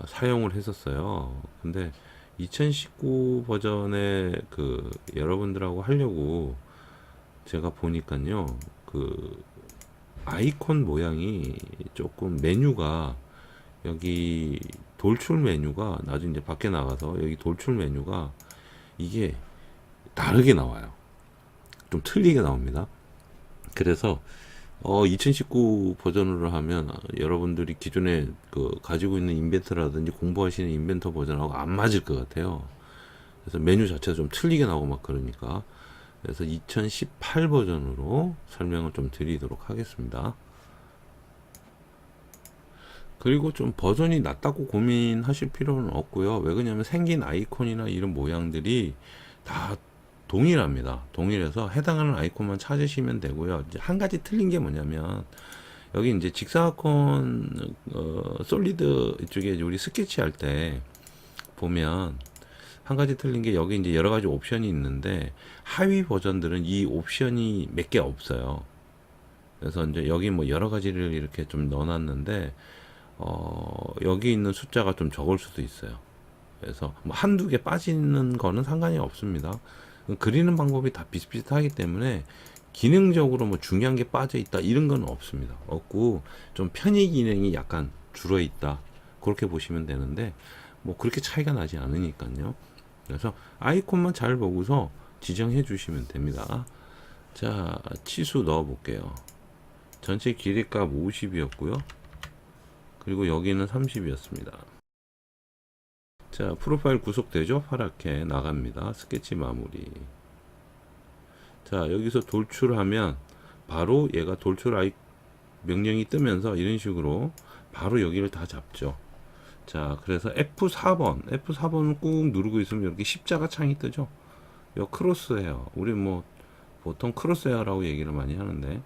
사용을 했었어요. 근데 2019 버전에 그 여러분들하고 하려고 제가 보니까요, 그 아이콘 모양이 조금 메뉴가, 여기 돌출 메뉴가 나중에 이제 밖에 나가서 여기 돌출 메뉴가 이게 다르게 나와요. 좀 틀리게 나옵니다. 그래서 2019 버전으로 하면 여러분들이 기존에 그 가지고 있는 인벤터라든지 공부하시는 인벤터 버전하고 안 맞을 것 같아요. 그래서 메뉴 자체가 좀 틀리게 나오고 막 그러니까, 그래서 2018 버전으로 설명을 좀 드리도록 하겠습니다. 그리고 좀 버전이 낮다고 고민하실 필요는 없고요. 왜 그러냐면 생긴 아이콘이나 이런 모양들이 다 동일합니다. 동일해서 해당하는 아이콘만 찾으시면 되고요. 이제 한 가지 틀린 게 뭐냐면, 여기 이제 직사각형 솔리드 이쪽에 우리 스케치 할 때 보면 한 가지 틀린 게, 여기 이제 여러 가지 옵션이 있는데 하위 버전들은 이 옵션이 몇 개 없어요. 그래서 이제 여기 뭐 여러 가지를 이렇게 좀 넣어놨는데 여기 있는 숫자가 좀 적을 수도 있어요. 그래서 뭐 한두 개 빠지는 거는 상관이 없습니다. 그리는 방법이 다 비슷비슷하기 때문에 기능적으로 뭐 중요한 게 빠져 있다 이런 건 없습니다. 없고 좀 편의 기능이 약간 줄어 있다, 그렇게 보시면 되는데 뭐 그렇게 차이가 나지 않으니까요. 그래서 아이콘만 잘 보고서 지정해 주시면 됩니다. 자, 치수 넣어 볼게요. 전체 길이값 50이었고요. 그리고 여기는 30이었습니다. 자, 프로파일 구속되죠? 파랗게 나갑니다. 스케치 마무리. 자, 여기서 돌출하면 바로 얘가 돌출 명령이 뜨면서 이런 식으로 바로 여기를 다 잡죠. 자, 그래서 F4번을 꾹 누르고 있으면 이렇게 십자가 창이 뜨죠. 요 크로스헤어. 우리 뭐 보통 크로스헤어라고 얘기를 많이 하는데,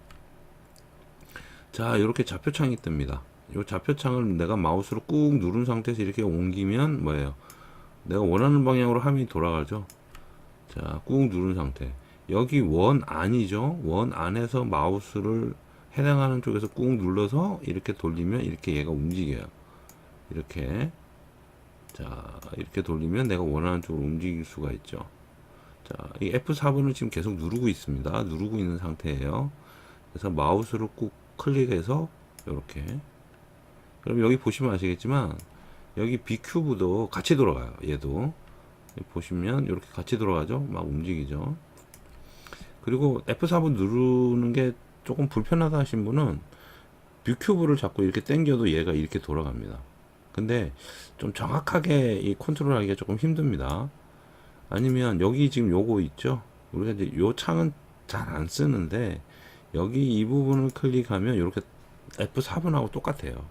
자, 이렇게 좌표창이 뜹니다. 이 좌표창을 내가 마우스로 꾹 누른 상태에서 이렇게 옮기면 뭐예요? 내가 원하는 방향으로 화면이 돌아가죠. 자, 꾹 누른 상태. 여기 원 안이죠. 원 안에서 마우스를 해당하는 쪽에서 꾹 눌러서 이렇게 돌리면 이렇게 얘가 움직여요. 이렇게. 자, 이렇게 돌리면 내가 원하는 쪽으로 움직일 수가 있죠. 자, 이 F4번을 지금 계속 누르고 있습니다. 누르고 있는 상태예요. 그래서 마우스를 꾹 클릭해서 이렇게. 그럼 여기 보시면 아시겠지만 여기 B큐브도 같이 돌아가요. 얘도 보시면 이렇게 같이 돌아가죠. 막 움직이죠. 그리고 F4번 누르는 게 조금 불편하다 하신 분은 뷰큐브를 자꾸 이렇게 당겨도 얘가 이렇게 돌아갑니다. 근데 좀 정확하게 이 컨트롤 하기가 조금 힘듭니다. 아니면 여기 지금 요거 있죠. 우리가 이제 요 창은 잘 안 쓰는데 여기 이 부분을 클릭하면 이렇게 F4번하고 똑같아요.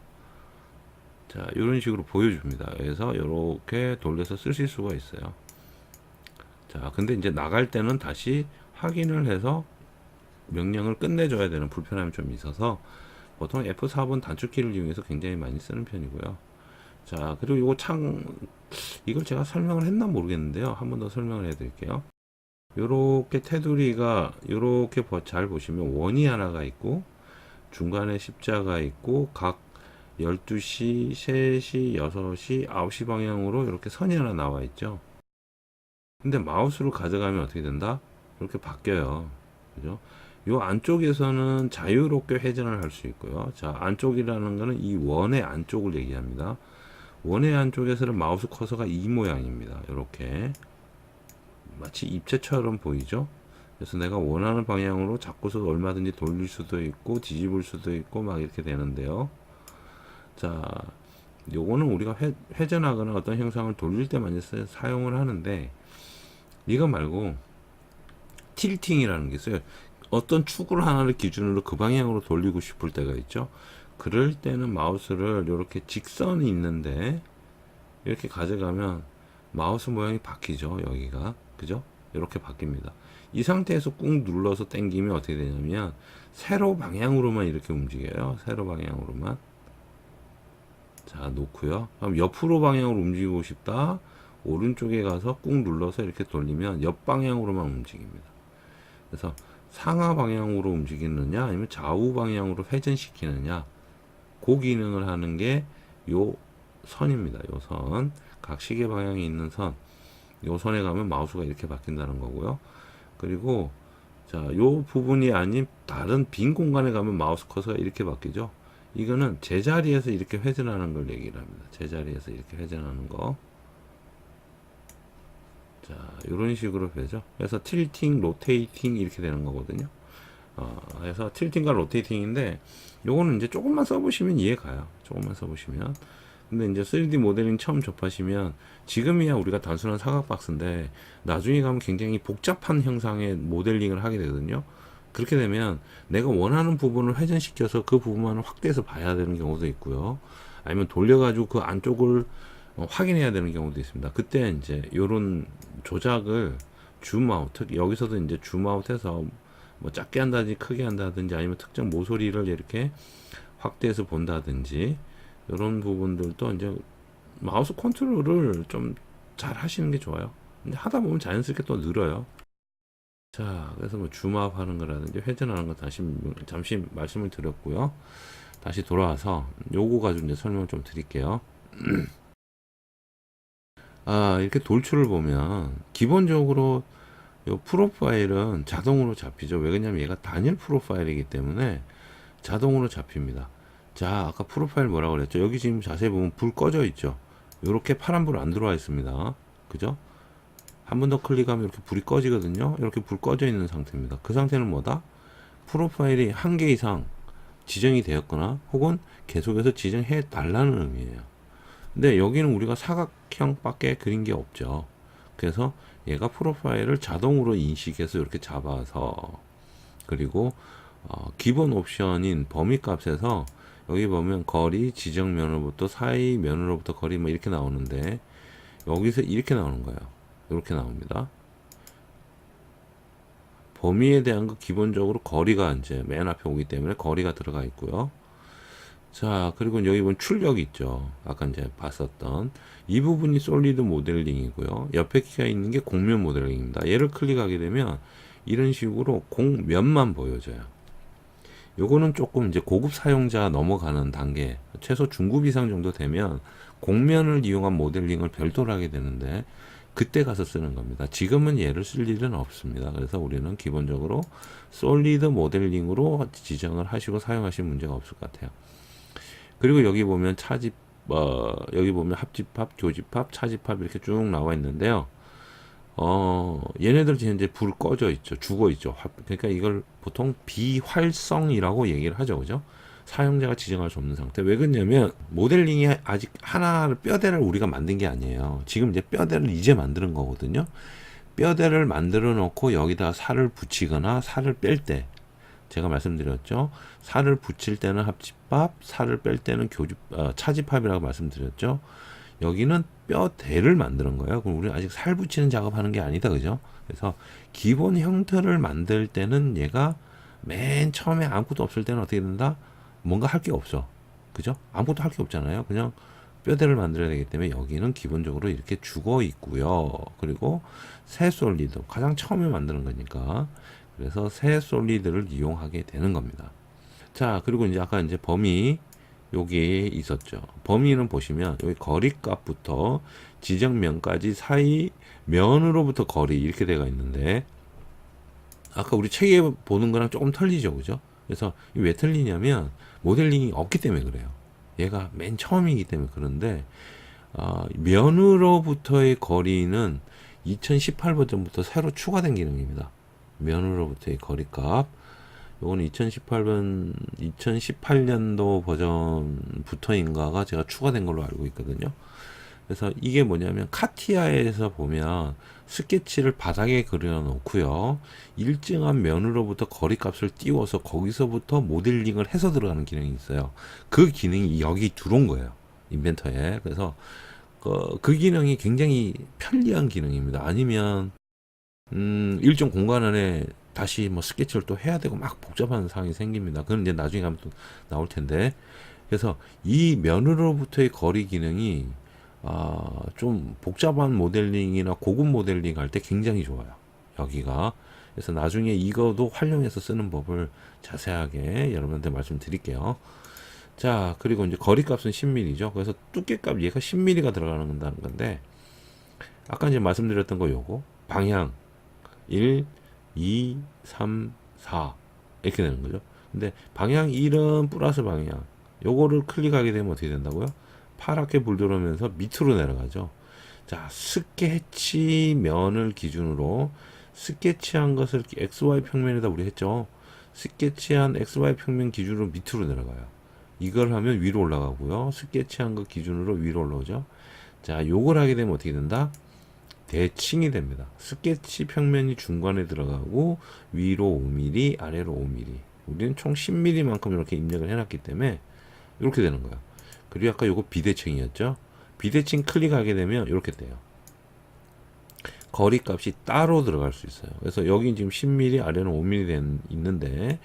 자, 이런 식으로 보여줍니다. 그래서 이렇게 돌려서 쓰실 수가 있어요. 자, 근데 이제 나갈 때는 다시 확인을 해서 명령을 끝내줘야 되는 불편함이 좀 있어서 보통 F4번 단축키를 이용해서 굉장히 많이 쓰는 편이고요. 자, 그리고 이거 이걸 제가 설명을 했나 모르겠는데요. 한 번 더 설명을 해 드릴게요. 요렇게 테두리가 요렇게 잘 보시면 원이 하나가 있고 중간에 십자가 있고 각 12시, 3시, 6시, 9시 방향으로 이렇게 선이 하나 나와 있죠. 근데 마우스를 가져가면 어떻게 된다? 이렇게 바뀌어요. 그죠? 요 안쪽에서는 자유롭게 회전을 할 수 있고요. 자, 안쪽이라는 거는 이 원의 안쪽을 얘기합니다. 원의 안쪽에서는 마우스 커서가 이 모양입니다. 이렇게 마치 입체처럼 보이죠? 그래서 내가 원하는 방향으로 잡고서 얼마든지 돌릴 수도 있고 뒤집을 수도 있고 막 이렇게 되는데요. 자, 요거는 우리가 회전하거나 어떤 형상을 돌릴 때만 사용을 하는데, 이거 말고 틸팅이라는 게 있어요. 어떤 축을 하나를 기준으로 그 방향으로 돌리고 싶을 때가 있죠. 그럴 때는 마우스를 이렇게 직선이 있는데 이렇게 가져가면 마우스 모양이 바뀌죠. 여기가, 그죠? 이렇게 바뀝니다. 이 상태에서 꾹 눌러서 당기면 어떻게 되냐면 세로 방향으로만 이렇게 움직여요. 세로 방향으로만. 자, 놓고요. 그럼 옆으로 방향으로 움직이고 싶다. 오른쪽에 가서 꾹 눌러서 이렇게 돌리면 옆 방향으로만 움직입니다. 그래서 상하 방향으로 움직이느냐 아니면 좌우 방향으로 회전시키느냐, 그 기능을 하는 게 요 선입니다. 요 선, 각 시계 방향에 있는 선, 요 선에 가면 마우스가 이렇게 바뀐다는 거고요. 그리고 자, 요 부분이 아닌 다른 빈 공간에 가면 마우스 커서가 이렇게 바뀌죠. 이거는 제자리에서 이렇게 회전하는 걸 얘기를 합니다. 제자리에서 이렇게 회전하는 거. 자, 이런 식으로 되죠. 그래서 틸팅, 로테이팅 이렇게 되는 거거든요. 그래서 틸팅과 로테이팅인데 요거는 이제 조금만 써보시면 이해가요. 조금만 써보시면. 근데 이제 3D 모델링 처음 접하시면 지금이야 우리가 단순한 사각 박스인데 나중에 가면 굉장히 복잡한 형상의 모델링을 하게 되거든요. 그렇게 되면 내가 원하는 부분을 회전시켜서 그 부분만을 확대해서 봐야 되는 경우도 있고요. 아니면 돌려가지고 그 안쪽을 확인해야 되는 경우도 있습니다. 그때 이제 요런 조작을 줌아웃, 여기서도 이제 줌아웃해서 뭐 작게 한다든지 크게 한다든지 아니면 특정 모서리를 이렇게 확대해서 본다든지 이런 부분들도 이제 마우스 컨트롤을 좀 잘 하시는 게 좋아요. 근데 하다 보면 자연스럽게 또 늘어요. 자, 그래서 뭐 줌아웃 하는 거라든지 회전하는 거 잠시 말씀을 드렸고요. 다시 돌아와서 요거 가지고 이제 설명을 좀 드릴게요. 이렇게 돌출을 보면 기본적으로 요 프로파일은 자동으로 잡히죠. 왜 그러냐면 얘가 단일 프로파일이기 때문에 자동으로 잡힙니다. 자, 아까 프로파일 뭐라고 그랬죠? 여기 지금 자세히 보면 불 꺼져 있죠. 이렇게 파란 불 안 들어와 있습니다. 그죠? 한 번 더 클릭하면 이렇게 불이 꺼지거든요. 이렇게 불 꺼져 있는 상태입니다. 그 상태는 뭐다? 프로파일이 한 개 이상 지정이 되었거나 혹은 계속해서 지정해 달라는 의미예요. 근데 여기는 우리가 사각형밖에 그린 게 없죠. 그래서 얘가 프로파일을 자동으로 인식해서 이렇게 잡아서, 그리고 기본 옵션인 범위 값에서 여기 보면 거리, 지정 면으로부터 사이 면으로부터 거리 뭐 이렇게 나오는데 여기서 이렇게 나오는 거예요. 이렇게 나옵니다. 범위에 대한 거 기본적으로 거리가 이제 맨 앞에 오기 때문에 거리가 들어가 있고요. 자, 그리고 여기 보면 출력이 있죠. 아까 이제 봤었던 이 부분이 솔리드 모델링이고요. 옆에 키가 있는 게 공면 모델링입니다. 얘를 클릭하게 되면 이런 식으로 공면만 보여져요. 요거는 조금 이제 고급 사용자 넘어가는 단계, 최소 중급 이상 정도 되면 공면을 이용한 모델링을 별도로 하게 되는데 그때 가서 쓰는 겁니다. 지금은 얘를 쓸 일은 없습니다. 그래서 우리는 기본적으로 솔리드 모델링으로 지정을 하시고 사용하시면 문제가 없을 것 같아요. 그리고 여기 보면 여기 보면 합집합, 교집합, 차집합 이렇게 쭉 나와 있는데요. 얘네들 현재 불 꺼져 있죠. 죽어 있죠. 그러니까 이걸 보통 비활성이라고 얘기를 하죠. 그죠? 사용자가 지정할 수 없는 상태. 왜 그러냐면 모델링이 아직 하나를 뼈대를 우리가 만든 게 아니에요. 지금 이제 뼈대를 이제 만드는 거거든요. 뼈대를 만들어 놓고 여기다 살을 붙이거나 살을 뺄 때, 제가 말씀드렸죠. 살을 붙일 때는 합집합, 살을 뺄 때는 차집합이라고 말씀드렸죠. 여기는 뼈대를 만드는 거예요. 그럼 우리는 아직 살 붙이는 작업하는 게 아니다, 그죠? 그래서 기본 형태를 만들 때는 얘가 맨 처음에 아무것도 없을 때는 어떻게 된다? 뭔가 할 게 없어, 그죠? 아무것도 할 게 없잖아요. 그냥 뼈대를 만들어야 되기 때문에 여기는 기본적으로 이렇게 죽어 있고요. 그리고 새 솔리드, 가장 처음에 만드는 거니까. 그래서 새 솔리드를 이용하게 되는 겁니다. 자, 그리고 이제 아까 이제 범위 여기 있었죠. 범위는 보시면 여기 거리값부터 지정면까지 사이 면으로부터 거리 이렇게 되어 있는데 아까 우리 책에 보는 거랑 조금 틀리죠, 그죠? 그래서 왜 틀리냐면 모델링이 없기 때문에 그래요. 얘가 맨 처음이기 때문에 그런데 면으로부터의 거리는 2018 버전부터 새로 추가된 기능입니다. 면으로부터의 거리값. 요거는 2018년도 버전부터인가가 제가 추가된 걸로 알고 있거든요. 그래서 이게 뭐냐면 카티아에서 보면 스케치를 바닥에 그려 놓고요. 일정한 면으로부터 거리값을 띄워서 거기서부터 모델링을 해서 들어가는 기능이 있어요. 그 기능이 여기 들어온 거예요. 인벤터에. 그래서 그 기능이 굉장히 편리한 기능입니다. 아니면 일정 공간 안에 다시 뭐 스케치를 또 해야 되고 막 복잡한 상황이 생깁니다. 그건 이제 나중에 가면 또 나올 텐데. 그래서 이 면으로부터의 거리 기능이 좀 복잡한 모델링이나 고급 모델링 할 때 굉장히 좋아요. 여기가. 그래서 나중에 이거도 활용해서 쓰는 법을 자세하게 여러분한테 말씀드릴게요. 자, 그리고 이제 거리값은 10mm죠. 그래서 두께값 얘가 10mm가 들어가는 건데, 아까 이제 말씀드렸던 거 요거 방향 1, 2, 3, 4 이렇게 되는 거죠. 근데 방향 1은 플러스 방향, 요거를 클릭하게 되면 어떻게 된다고요? 파랗게 불 들어오면서 밑으로 내려가죠. 자, 스케치 면을 기준으로 스케치한 것을 XY 평면에다 우리 했죠. 스케치한 XY 평면 기준으로 밑으로 내려가요. 이걸 하면 위로 올라가고요. 스케치한 것 기준으로 위로 올라오죠. 자, 요걸 하게 되면 어떻게 된다? 대칭이 됩니다. 스케치 평면이 중간에 들어가고 위로 5mm, 아래로 5mm. 우리는 총 10mm만큼 이렇게 입력을 해놨기 때문에 이렇게 되는 거야. 그리고 아까 요거 비대칭이었죠. 비대칭 클릭하게 되면 이렇게 돼요. 거리값이 따로 들어갈 수 있어요. 그래서 여기 지금 10mm, 아래는 5mm 있는데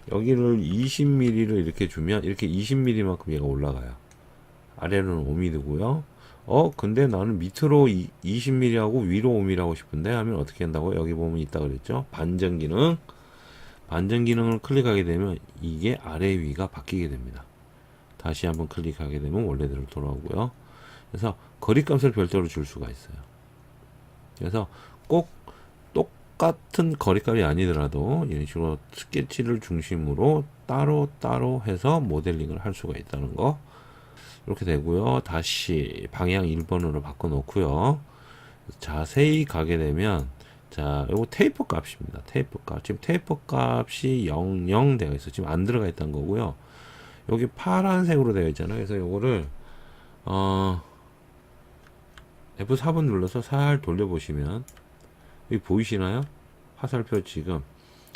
여기를 20mm를 이렇게 주면 이렇게 20mm만큼 얘가 올라가요. 아래로는 5mm고요. 근데 나는 밑으로 20mm 하고 위로 5mm 하고 싶은데 하면 어떻게 한다고? 여기 보면 있다 그랬죠. 반전 기능. 반전 기능을 클릭하게 되면 이게 아래 위가 바뀌게 됩니다. 다시 한번 클릭하게 되면 원래대로 돌아오고요. 그래서 거리값을 별도로 줄 수가 있어요. 그래서 꼭 똑같은 거리값이 아니더라도 이런 식으로 스케치를 중심으로 따로 해서 모델링을 할 수가 있다는 거. 이렇게 되고요. 다시 방향 1번으로 바꿔 놓고요. 자세히 가게 되면 자, 요거 테이프 값입니다. 테이프 값. 지금 테이프 값이 00 되어 있어. 지금 안 들어가 있다는 거고요. 여기 파란색으로 되어 있잖아요. 그래서 요거를 F4번 눌러서 살 돌려보시면 여기 보이시나요? 화살표 지금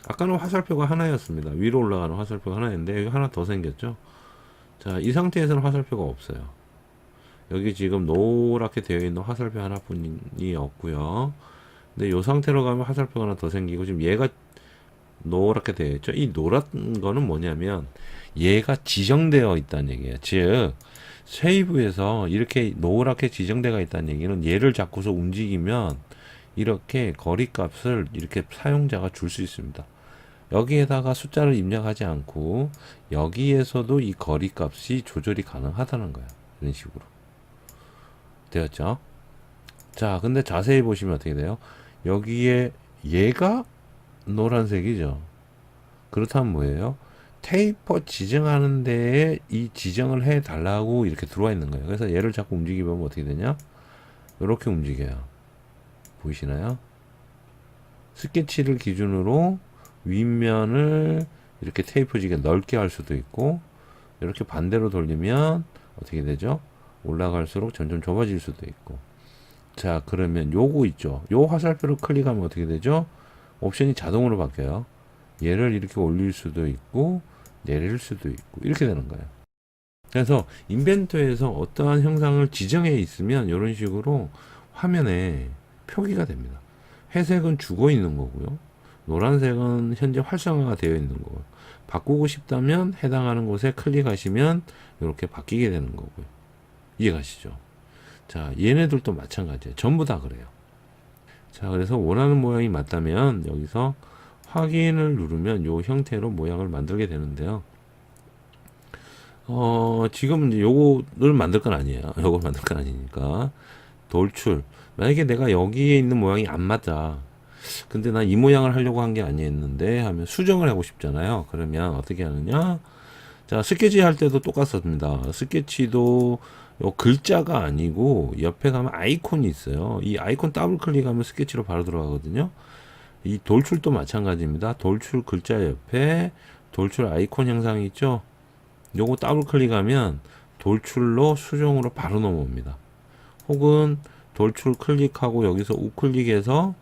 아까는 화살표가 하나였습니다. 위로 올라가는 화살표가 하나였는데 여기 하나 더 생겼죠. 자, 이 상태에서는 화살표가 없어요. 여기 지금 노랗게 되어 있는 화살표 하나뿐이 없고요. 근데 이 상태로 가면 화살표가 하나 더 생기고 지금 얘가 노랗게 되어 있죠. 이 노란 거는 뭐냐면 얘가 지정되어 있다는 얘기예요. 즉 쉐이브에서 이렇게 노랗게 지정되어 있다는 얘기는 얘를 잡고서 움직이면 이렇게 거리값을 이렇게 사용자가 줄 수 있습니다. 여기에다가 숫자를 입력하지 않고 여기에서도 이 거리값이 조절이 가능하다는 거예요. 이런 식으로 되었죠. 자, 근데 자세히 보시면 어떻게 돼요? 여기에 얘가 노란색이죠. 그렇다면 뭐예요? 테이퍼 지정하는 데에 이 지정을 해 달라고 이렇게 들어와 있는 거예요. 그래서 얘를 자꾸 움직이면 어떻게 되냐? 이렇게 움직여요. 보이시나요? 스케치를 기준으로 윗면을 이렇게 테이프지게 넓게 할 수도 있고 이렇게 반대로 돌리면 어떻게 되죠? 올라갈수록 점점 좁아질 수도 있고. 자, 그러면 요거 있죠. 요 화살표를 클릭하면 어떻게 되죠? 옵션이 자동으로 바뀌어요. 얘를 이렇게 올릴 수도 있고 내릴 수도 있고 이렇게 되는 거예요. 그래서 인벤토에서 어떠한 형상을 지정해 있으면 이런 식으로 화면에 표기가 됩니다. 회색은 죽어 있는 거고요. 노란색은 현재 활성화가 되어 있는 거고요. 바꾸고 싶다면 해당하는 곳에 클릭하시면 이렇게 바뀌게 되는 거고요. 이해가시죠? 자, 얘네들도 마찬가지예요. 전부 다 그래요. 자, 그래서 원하는 모양이 맞다면 여기서 확인을 누르면 이 형태로 모양을 만들게 되는데요. 지금 이제 요거를 만들 건 아니에요. 요걸 만들 건 아니니까. 돌출. 만약에 내가 여기에 있는 모양이 안 맞아. 근데 난 이 모양을 하려고 한 게 아니었는데 하면 수정을 하고 싶잖아요. 그러면 어떻게 하느냐? 자, 스케치 할 때도 똑같습니다. 스케치도 요 글자가 아니고 옆에 가면 아이콘이 있어요. 이 아이콘 더블 클릭하면 스케치로 바로 들어가거든요. 이 돌출도 마찬가지입니다. 돌출 글자 옆에 돌출 아이콘 형상이 있죠. 요거 더블 클릭하면 돌출로 수정으로 바로 넘어옵니다. 혹은 돌출 클릭하고 여기서 우클릭해서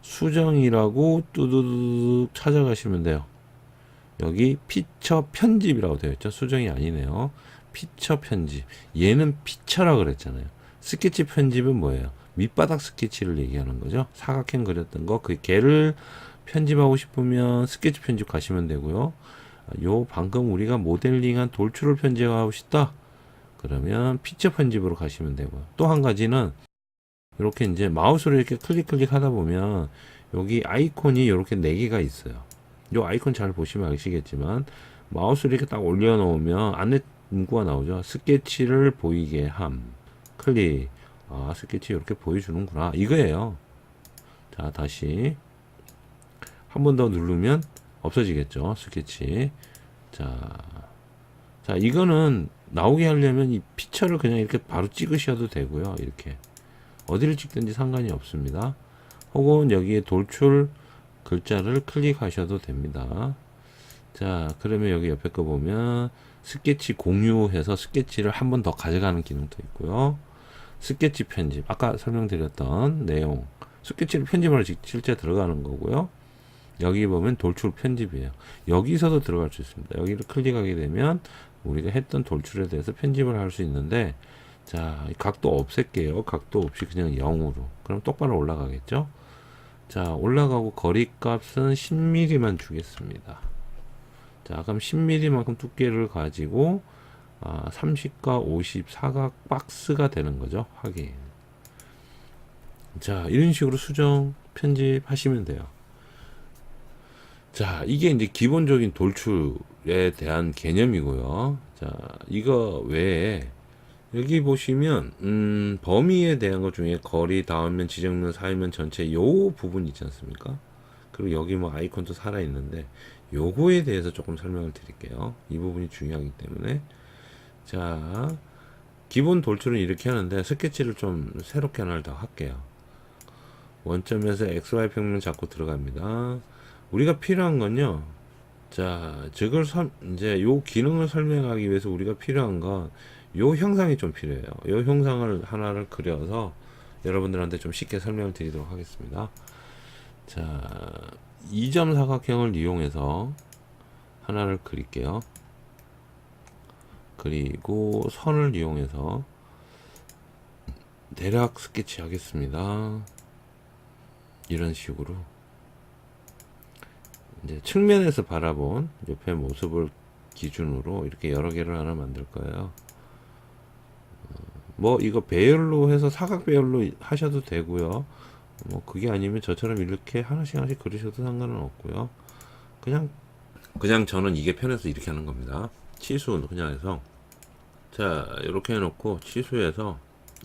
수정이라고 뚜두둑 찾아가시면 돼요. 여기 피처 편집이라고 되어 있죠. 수정이 아니네요. 피처 편집. 얘는 피처라 그랬잖아요. 스케치 편집은 뭐예요? 밑바닥 스케치를 얘기하는 거죠. 사각형 그렸던 거, 그 걔를 편집하고 싶으면 스케치 편집 가시면 되고요. 요 방금 우리가 모델링한 돌출을 편집하고 싶다. 그러면 피처 편집으로 가시면 되고요. 또 한 가지는 이렇게 이제 마우스로 이렇게 클릭 하다 보면 여기 아이콘이 이렇게 4개가 있어요. 이 아이콘 잘 보시면 아시겠지만 마우스를 이렇게 딱 올려놓으면 안에 문구가 나오죠. 스케치를 보이게 함. 클릭. 아, 스케치 이렇게 보여주는구나. 이거예요. 자, 다시 한 번 더 누르면 없어지겠죠. 스케치. 자, 이거는 나오게 하려면 이 피처를 그냥 이렇게 바로 찍으셔도 되고요. 이렇게. 어디를 찍든지 상관이 없습니다. 혹은 여기에 돌출 글자를 클릭하셔도 됩니다. 자, 그러면 여기 옆에 거 보면 스케치 공유해서 스케치를 한 번 더 가져가는 기능도 있고요. 스케치 편집. 아까 설명드렸던 내용. 스케치를 편집하러 실제 들어가는 거고요. 여기 보면 돌출 편집이에요. 여기서도 들어갈 수 있습니다. 여기를 클릭하게 되면 우리가 했던 돌출에 대해서 편집을 할 수 있는데, 자, 각도 없앨게요. 각도 없이 그냥 0으로. 그럼 똑바로 올라가겠죠? 자, 올라가고 거리 값은 10mm만 주겠습니다. 자, 그럼 10mm만큼 두께를 가지고 30과 50 사각 박스가 되는 거죠. 확인. 자, 이런 식으로 수정, 편집하시면 돼요. 자, 이게 이제 기본적인 돌출에 대한 개념이고요. 자, 이거 외에 여기 보시면 범위에 대한 것 중에 거리, 닿으면, 지정면, 사이면 전체 요 부분 있지 않습니까? 그리고 여기 뭐 아이콘도 살아 있는데 요거에 대해서 조금 설명을 드릴게요. 이 부분이 중요하기 때문에. 자, 기본 돌출은 이렇게 하는데 스케치를 좀 새롭게 하나를 더 할게요. 원점에서 XY 평면 잡고 들어갑니다. 우리가 필요한 건요. 자, 이제 요 기능을 설명하기 위해서 우리가 필요한 건 요 형상이 좀 필요해요. 요 형상을 하나를 그려서 여러분들한테 좀 쉽게 설명을 드리도록 하겠습니다. 자, 2점 사각형을 이용해서 하나를 그릴게요. 그리고 선을 이용해서 대략 스케치 하겠습니다. 이런 식으로 이제 측면에서 바라본 옆에 모습을 기준으로 이렇게 여러 개를 하나 만들 거예요. 뭐 이거 배열로 해서 사각 배열로 하셔도 되고요. 뭐 그게 아니면 저처럼 이렇게 하나씩 그리셔도 상관은 없고요. 그냥 저는 이게 편해서 이렇게 하는 겁니다. 치수 그냥 해서, 자, 이렇게 해놓고 치수해서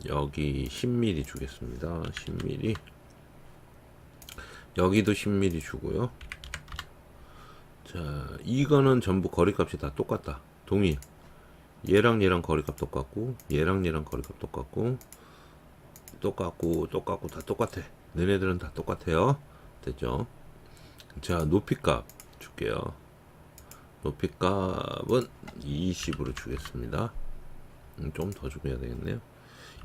여기 10mm 주겠습니다. 10mm. 여기도 10mm 주고요. 자, 이거는 전부 거리값이 다 똑같다. 동일. 얘랑 거리값 똑같고, 얘랑 거리값 똑같고, 다 똑같아. 너네들은 다 똑같아요. 됐죠? 자, 높이값 줄게요. 높이값은 20으로 주겠습니다. 좀 더 주고 해야 되겠네요.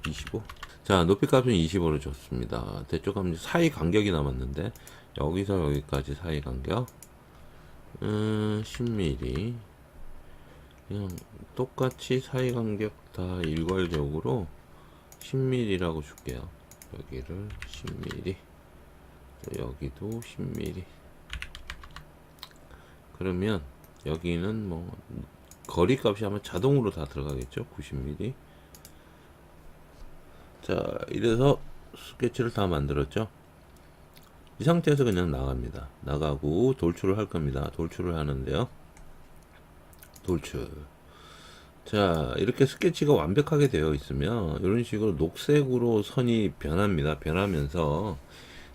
25. 자, 높이값은 20으로 줬습니다. 됐죠? 그럼 사이 간격이 남았는데, 여기서 여기까지 사이 간격 10mm. 그냥 똑같이 사이 간격 다 일괄적으로 10mm라고 줄게요. 여기를 10mm, 여기도 10mm. 그러면 여기는 뭐 거리 값이 아마 자동으로 다 들어가겠죠. 90mm. 자, 이래서 스케치를 다 만들었죠. 이 상태에서 그냥 나갑니다. 나가고 돌출을 할 겁니다. 돌출을 하는데요. 돌출. 자, 이렇게 스케치가 완벽하게 되어 있으면 이런 식으로 녹색으로 선이 변합니다. 변하면서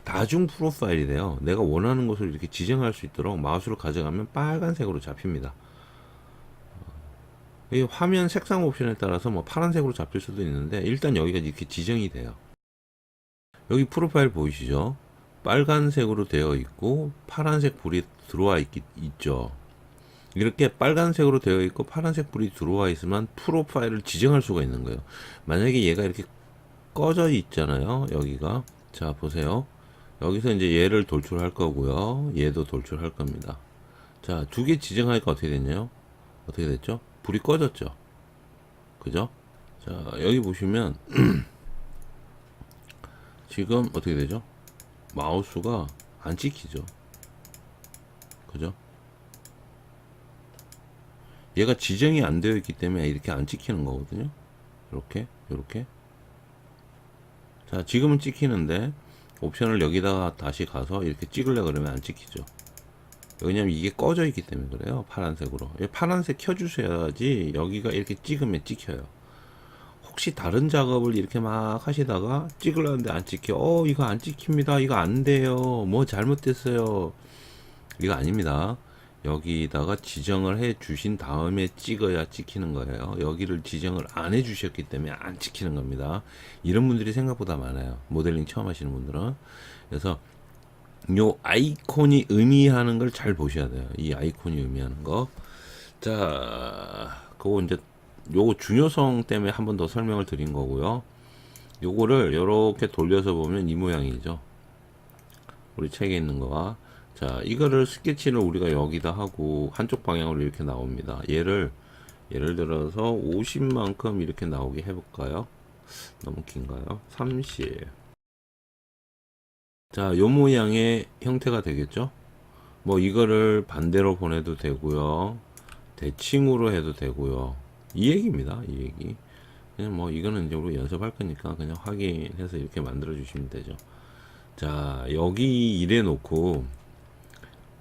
다중 프로파일이 돼요. 내가 원하는 것을 이렇게 지정할 수 있도록 마우스를 가져가면 빨간색으로 잡힙니다. 이 화면 색상 옵션에 따라서 뭐 파란색으로 잡힐 수도 있는데 일단 여기가 이렇게 지정이 돼요. 여기 프로파일 보이시죠? 빨간색으로 되어 있고 파란색 불이 들어와 있죠. 이렇게 빨간색으로 되어 있고 파란색 불이 들어와 있으면 프로파일을 지정할 수가 있는 거예요. 만약에 얘가 이렇게 꺼져 있잖아요. 여기가. 자, 보세요. 여기서 이제 얘를 돌출할 거고요. 얘도 돌출할 겁니다. 자, 두 개 지정하니까 어떻게 됐냐요? 어떻게 됐죠? 불이 꺼졌죠. 그죠? 자, 여기 보시면 지금 어떻게 되죠? 마우스가 안 찍히죠. 그죠? 얘가 지정이 안 되어 있기 때문에 이렇게 안 찍히는 거거든요. 이렇게. 자, 지금은 찍히는데 옵션을 여기다가 다시 가서 이렇게 찍으려 그러면 안 찍히죠. 왜냐면 이게 꺼져 있기 때문에 그래요. 파란색으로. 파란색 켜주셔야지 여기가 이렇게 찍으면 찍혀요. 혹시 다른 작업을 이렇게 막 하시다가 찍으려는데 안 찍혀. 이거 안 찍힙니다. 이거 안 돼요. 뭐 잘못됐어요. 이거 아닙니다. 여기다가 지정을 해 주신 다음에 찍어야 찍히는 거예요. 여기를 지정을 안 해 주셨기 때문에 안 찍히는 겁니다. 이런 분들이 생각보다 많아요. 모델링 처음 하시는 분들은. 그래서 요 아이콘이 의미하는 걸 잘 보셔야 돼요. 이 아이콘이 의미하는 거. 자, 그거 이제 요거 중요성 때문에 한 번 더 설명을 드린 거고요. 요거를 이렇게 돌려서 보면 이 모양이죠. 우리 책에 있는 거와. 자, 이거를 스케치를 우리가 여기다 하고 한쪽 방향으로 이렇게 나옵니다. 예를 들어서 50만큼 이렇게 나오게 해볼까요? 너무 긴가요? 30. 자, 요 모양의 형태가 되겠죠? 뭐 이거를 반대로 보내도 되고요. 대칭으로 해도 되고요. 이 얘기입니다. 이 얘기. 그냥 뭐 이거는 이제 우리 연습할 거니까 그냥 확인해서 이렇게 만들어 주시면 되죠. 자, 여기 이래 놓고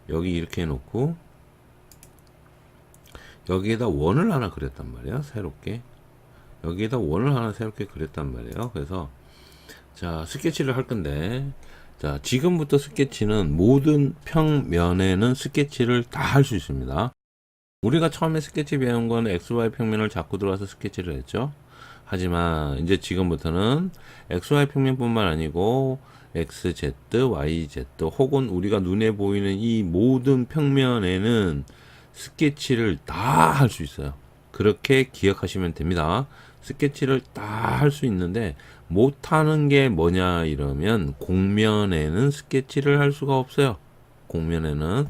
여기 이렇게 해놓고 여기에다 원을 하나 그렸단 말이에요. 새롭게 여기에다 원을 하나 새롭게 그렸단 말이에요. 그래서 자, 스케치를 할 건데, 자, 지금부터 스케치는 모든 평면에는 스케치를 다 할 수 있습니다. 우리가 처음에 스케치 배운 건 XY 평면을 잡고 들어와서 스케치를 했죠. 하지만 이제 지금부터는 XY 평면뿐만 아니고 XZ, YZ 혹은 우리가 눈에 보이는 이 모든 평면에는 스케치를 다 할 수 있어요. 그렇게 기억하시면 됩니다. 스케치를 다 할 수 있는데 못하는 게 뭐냐 이러면 공면에는 스케치를 할 수가 없어요. 공면에는.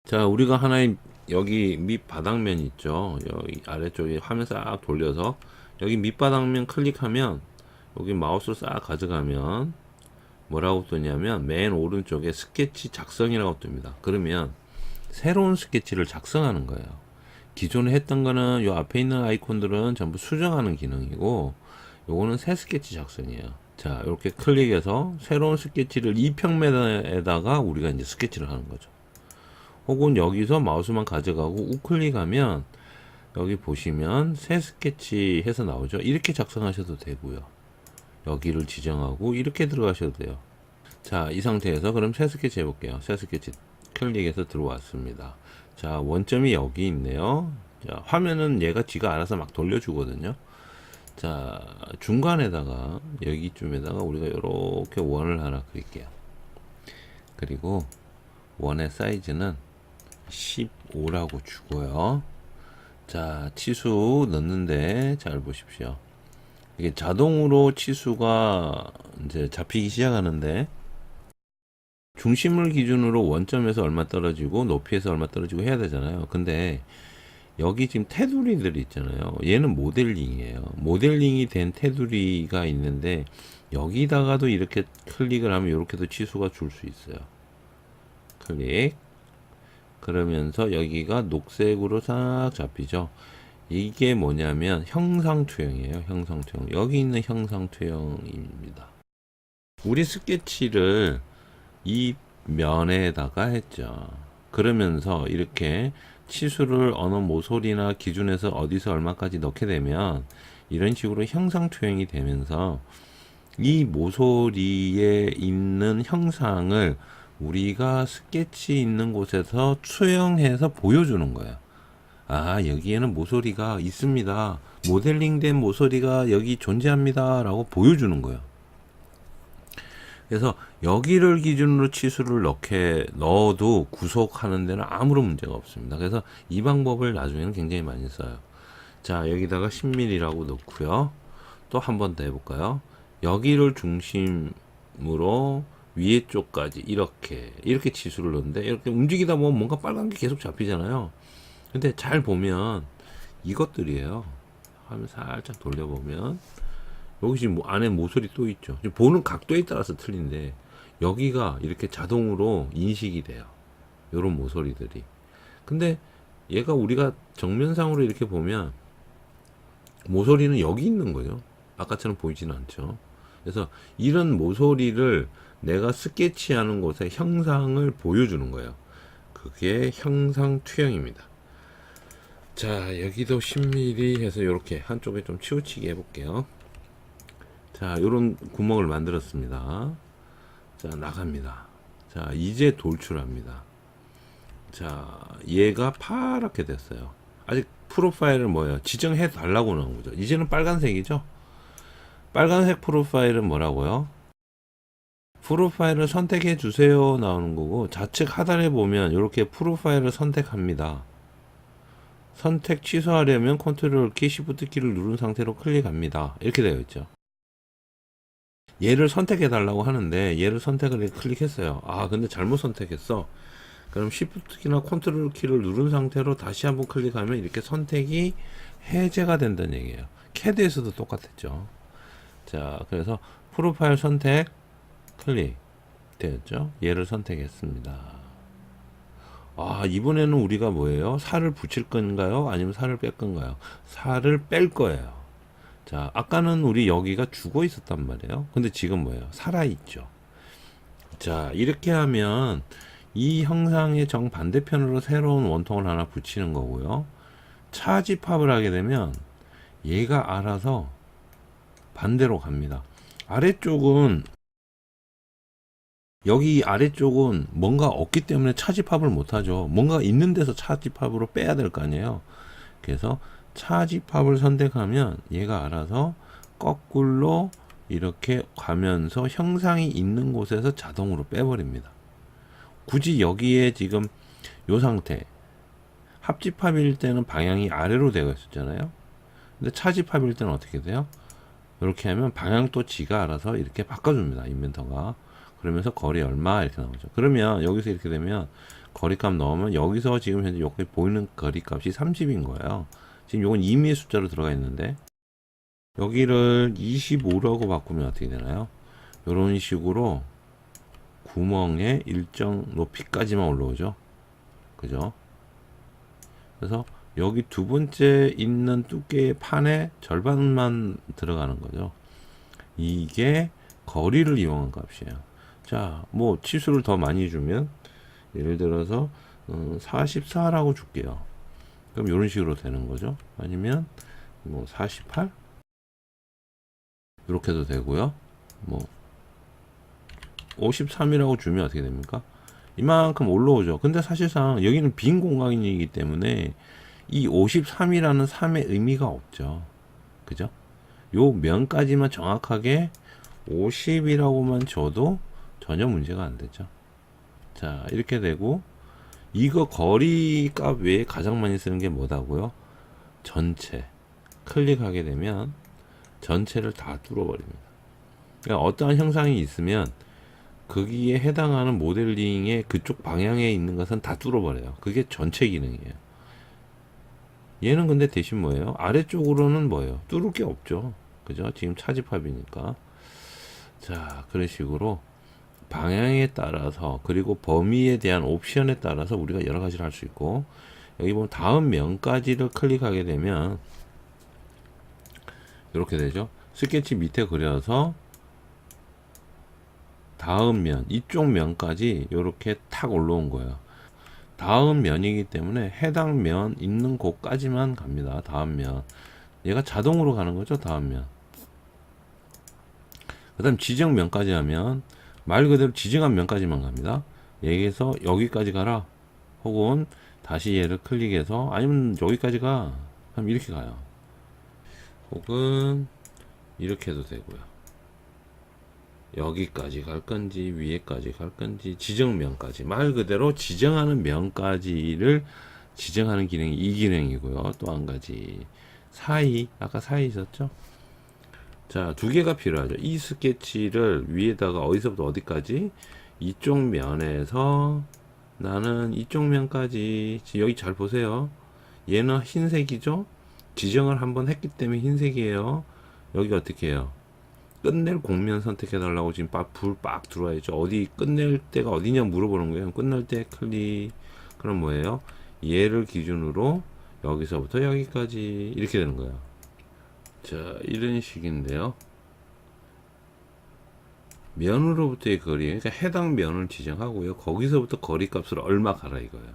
자, 우리가 하나의 여기 밑바닥면 있죠. 여기 아래쪽에 화면 싹 돌려서 여기 밑바닥면 클릭하면 여기 마우스를 싹 가져가면 뭐라고 뜨냐면 맨 오른쪽에 스케치 작성이라고 뜹니다. 그러면 새로운 스케치를 작성하는 거예요. 기존에 했던 거는 요 앞에 있는 아이콘들은 전부 수정하는 기능이고 요거는 새 스케치 작성이에요. 자, 이렇게 클릭해서 새로운 스케치를 이 평면에다가 우리가 이제 스케치를 하는 거죠. 혹은 여기서 마우스만 가져가고 우클릭하면 여기 보시면 새 스케치 해서 나오죠. 이렇게 작성하셔도 되고요. 여기를 지정하고 이렇게 들어가셔도 돼요. 자, 이 상태에서 그럼 새 스케치 해볼게요. 새 스케치 클릭해서 들어왔습니다. 자, 원점이 여기 있네요. 자, 화면은 얘가 지가 알아서 막 돌려주거든요. 자, 중간에다가 여기쯤에다가 우리가 이렇게 원을 하나 그릴게요. 그리고 원의 사이즈는 15라고 주고요. 자, 치수 넣는데 잘 보십시오. 이게 자동으로 치수가 이제 잡히기 시작하는데 중심을 기준으로 원점에서 얼마 떨어지고 높이에서 얼마 떨어지고 해야 되잖아요. 근데 여기 지금 테두리들이 있잖아요. 얘는 모델링이에요. 모델링이 된 테두리가 있는데 여기다가도 이렇게 클릭을 하면 이렇게도 치수가 줄 수 있어요. 클릭. 그러면서 여기가 녹색으로 싹 잡히죠. 이게 뭐냐면 형상투영이에요. 형상투영. 여기 있는 형상투영입니다. 우리 스케치를 이 면에다가 했죠. 그러면서 이렇게 치수를 어느 모서리나 기준에서 어디서 얼마까지 넣게 되면 이런 식으로 형상투영이 되면서 이 모서리에 있는 형상을 우리가 스케치 있는 곳에서 투영해서 보여주는 거예요. 아, 여기에는 모서리가 있습니다. 모델링된 모서리가 여기 존재합니다. 라고 보여주는 거예요. 그래서 여기를 기준으로 치수를 넣어도 구속하는 데는 아무런 문제가 없습니다. 그래서 이 방법을 나중에는 굉장히 많이 써요. 자, 여기다가 10mm라고 넣고요. 또 한 번 더 해볼까요? 여기를 중심으로 위에 쪽까지 이렇게 치수를 넣는데 이렇게 움직이다 보면 뭔가 빨간 게 계속 잡히잖아요. 근데 잘 보면 이것들이에요. 화면 살짝 돌려보면 여기 지금 안에 모서리 또 있죠. 지금 보는 각도에 따라서 틀린데 여기가 이렇게 자동으로 인식이 돼요. 요런 모서리들이. 근데 얘가 우리가 정면상으로 이렇게 보면 모서리는 여기 있는 거죠. 아까처럼 보이지는 않죠. 그래서 이런 모서리를 내가 스케치하는 곳에 형상을 보여주는 거예요. 그게 형상 투영입니다. 자, 여기도 10mm 해서 이렇게 한쪽에 좀 치우치게 해볼게요. 자, 요런 구멍을 만들었습니다. 자, 나갑니다. 자, 이제 돌출합니다. 자, 얘가 파랗게 됐어요. 아직 프로파일은 뭐예요? 지정해 달라고 나온 거죠. 이제는 빨간색이죠. 빨간색 프로파일은 뭐라고요? 프로파일을 선택해 주세요 나오는 거고, 좌측 하단에 보면 이렇게 프로파일을 선택합니다. 선택 취소하려면 컨트롤 키, 시프트 키를 누른 상태로 클릭합니다. 이렇게 되어 있죠. 얘를 선택해 달라고 하는데 얘를 선택을 클릭했어요. 아, 근데 잘못 선택했어. 그럼 시프트 키나 컨트롤 키를 누른 상태로 다시 한번 클릭하면 이렇게 선택이 해제가 된다는 얘기예요. 캐드에서도 똑같았죠. 자, 그래서 프로파일 선택 클릭 되었죠. 얘를 선택했습니다. 아, 이번에는 우리가 뭐예요? 살을 붙일 건가요? 아니면 살을 뺄 건가요? 살을 뺄 거예요. 자, 아까는 우리 여기가 죽어 있었단 말이에요. 근데 지금 뭐예요? 살아 있죠. 자, 이렇게 하면 이 형상의 정반대편으로 새로운 원통을 하나 붙이는 거고요. 차집합을 하게 되면 얘가 알아서 반대로 갑니다. 아래쪽은, 여기 아래쪽은 뭔가 없기 때문에 차집합을 못하죠. 뭔가 있는 데서 차집합으로 빼야 될 거 아니에요. 그래서 차집합을 선택하면 얘가 알아서 거꾸로 이렇게 가면서 형상이 있는 곳에서 자동으로 빼버립니다. 굳이 여기에 지금 요 상태, 합집합일 때는 방향이 아래로 되어 있었잖아요. 근데 차집합일 때는 어떻게 돼요? 이렇게 하면 방향도 지가 알아서 이렇게 바꿔줍니다. 인벤터가. 그러면서 거리 얼마 이렇게 나오죠. 그러면 여기서 이렇게 되면 거리값 넣으면 여기서 지금 현재 여기 보이는 거리값이 30인 거예요. 지금 요건 임의의 숫자로 들어가 있는데 여기를 25라고 바꾸면 어떻게 되나요? 이런 식으로 구멍에 일정 높이까지만 올라오죠. 그죠? 그래서 여기 두 번째 있는 두께의 판의 절반만 들어가는 거죠. 이게 거리를 이용한 값이에요. 자, 뭐 치수를 더 많이 주면 예를 들어서 44라고 줄게요. 그럼 이런 식으로 되는 거죠. 아니면 뭐 48 이렇게도 되고요. 뭐 53이라고 주면 어떻게 됩니까? 이만큼 올라오죠. 근데 사실상 여기는 빈 공간이기 때문에 이 53이라는 3의 의미가 없죠. 그죠? 요 면까지만 정확하게 50이라고만 줘도 전혀 문제가 안 되죠. 자, 이렇게 되고, 이거 거리 값 외에 가장 많이 쓰는 게 뭐다고요? 전체. 클릭하게 되면 전체를 다 뚫어버립니다. 그러니까 어떠한 형상이 있으면 거기에 해당하는 모델링의 그쪽 방향에 있는 것은 다 뚫어버려요. 그게 전체 기능이에요. 얘는 근데 대신 뭐예요? 아래쪽으로는 뭐예요? 뚫을 게 없죠. 그죠? 지금 차집합이니까. 자, 그런 식으로 방향에 따라서 그리고 범위에 대한 옵션에 따라서 우리가 여러 가지를 할 수 있고, 여기 보면 다음 면까지를 클릭하게 되면 이렇게 되죠. 스케치 밑에 그려서 다음 면, 이쪽 면까지 이렇게 탁 올라온 거예요. 다음 면이기 때문에 해당 면 있는 곳까지만 갑니다. 다음 면. 얘가 자동으로 가는 거죠. 다음 면. 그 다음 지정 면까지 하면 말 그대로 지정한 면까지만 갑니다. 여기서 여기까지 가라. 혹은 다시 얘를 클릭해서 아니면 여기까지 가. 그럼 이렇게 가요. 혹은 이렇게 해도 되고요. 여기까지 갈 건지 위에까지 갈 건지 지정면까지 말 그대로 지정하는 면까지를 지정하는 기능이 이 기능이고요. 또 한 가지 사이, 아까 사이 있었죠? 자, 두 개가 필요하죠. 이 스케치를 위에다가 어디서부터 어디까지 이쪽 면에서 나는 이쪽 면까지 여기 잘 보세요. 얘는 흰색이죠? 지정을 한번 했기 때문에 흰색이에요. 여기 어떻게 해요? 끝낼 곡면 선택해 달라고 지금 불 빡 들어와야죠. 어디 끝낼 때가 어디냐 물어보는 거예요. 끝날 때 클릭. 그럼 뭐예요? 얘를 기준으로 여기서부터 여기까지 이렇게 되는 거예요. 자, 이런 식인데요. 면으로부터의 거리, 그러니까 해당 면을 지정하고요. 거기서부터 거리값을 얼마 가라 이거예요.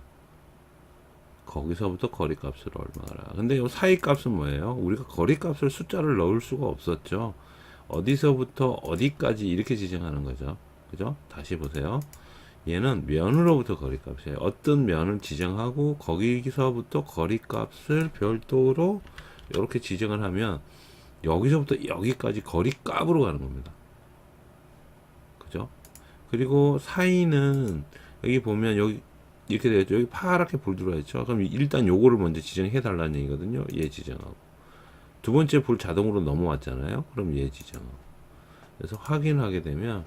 거기서부터 거리값을 얼마 가라. 근데 이 사이값은 뭐예요? 우리가 거리값을 숫자를 넣을 수가 없었죠. 어디서부터 어디까지 이렇게 지정하는 거죠. 그죠? 다시 보세요. 얘는 면으로부터 거리값이에요. 어떤 면을 지정하고 거기서부터 거리값을 별도로 이렇게 지정을 하면 여기서부터 여기까지 거리값으로 가는 겁니다. 그죠? 그리고 사이는 여기 보면 여기 이렇게 되겠죠. 여기 파랗게 불 들어와 있죠. 그럼 일단 요거를 먼저 지정해 달라는 얘기거든요. 얘 지정하고. 두 번째 불 자동으로 넘어왔잖아요. 그럼 얘 지정하고. 그래서 확인하게 되면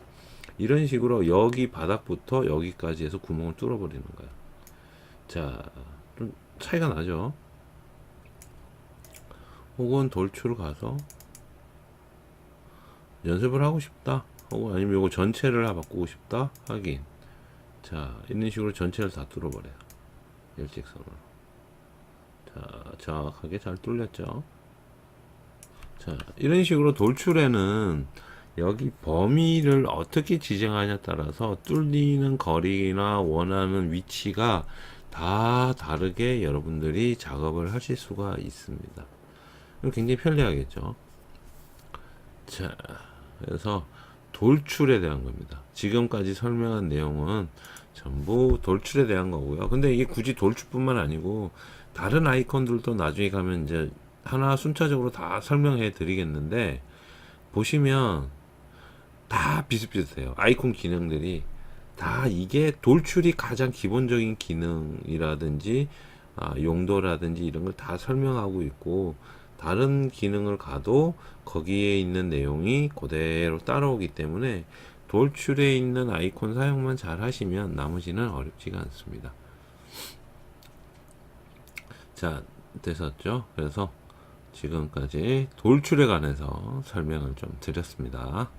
이런 식으로 여기 바닥부터 여기까지 해서 구멍을 뚫어버리는 거예요. 자, 좀 차이가 나죠. 혹은 돌출을 가서 연습을 하고 싶다. 혹은 아니면 요거 전체를 바꾸고 싶다. 확인. 자, 이런 식으로 전체를 다 뚫어버려요. 일직선으로. 자, 정확하게 잘 뚫렸죠. 자, 이런 식으로 돌출에는 여기 범위를 어떻게 지정하냐에 따라서 뚫리는 거리나 원하는 위치가 다 다르게 여러분들이 작업을 하실 수가 있습니다. 굉장히 편리하겠죠. 자, 그래서 돌출에 대한 겁니다. 지금까지 설명한 내용은 전부 돌출에 대한 거고요. 근데 이게 굳이 돌출뿐만 아니고 다른 아이콘들도 나중에 가면 이제 하나 순차적으로 다 설명해 드리겠는데, 보시면 다 비슷비슷해요. 아이콘 기능들이 다 이게 돌출이 가장 기본적인 기능이라든지 용도라든지 이런 걸 다 설명하고 있고, 다른 기능을 가도 거기에 있는 내용이 그대로 따라오기 때문에 돌출에 있는 아이콘 사용만 잘 하시면 나머지는 어렵지가 않습니다. 자, 됐었죠? 그래서 지금까지 돌출에 관해서 설명을 좀 드렸습니다.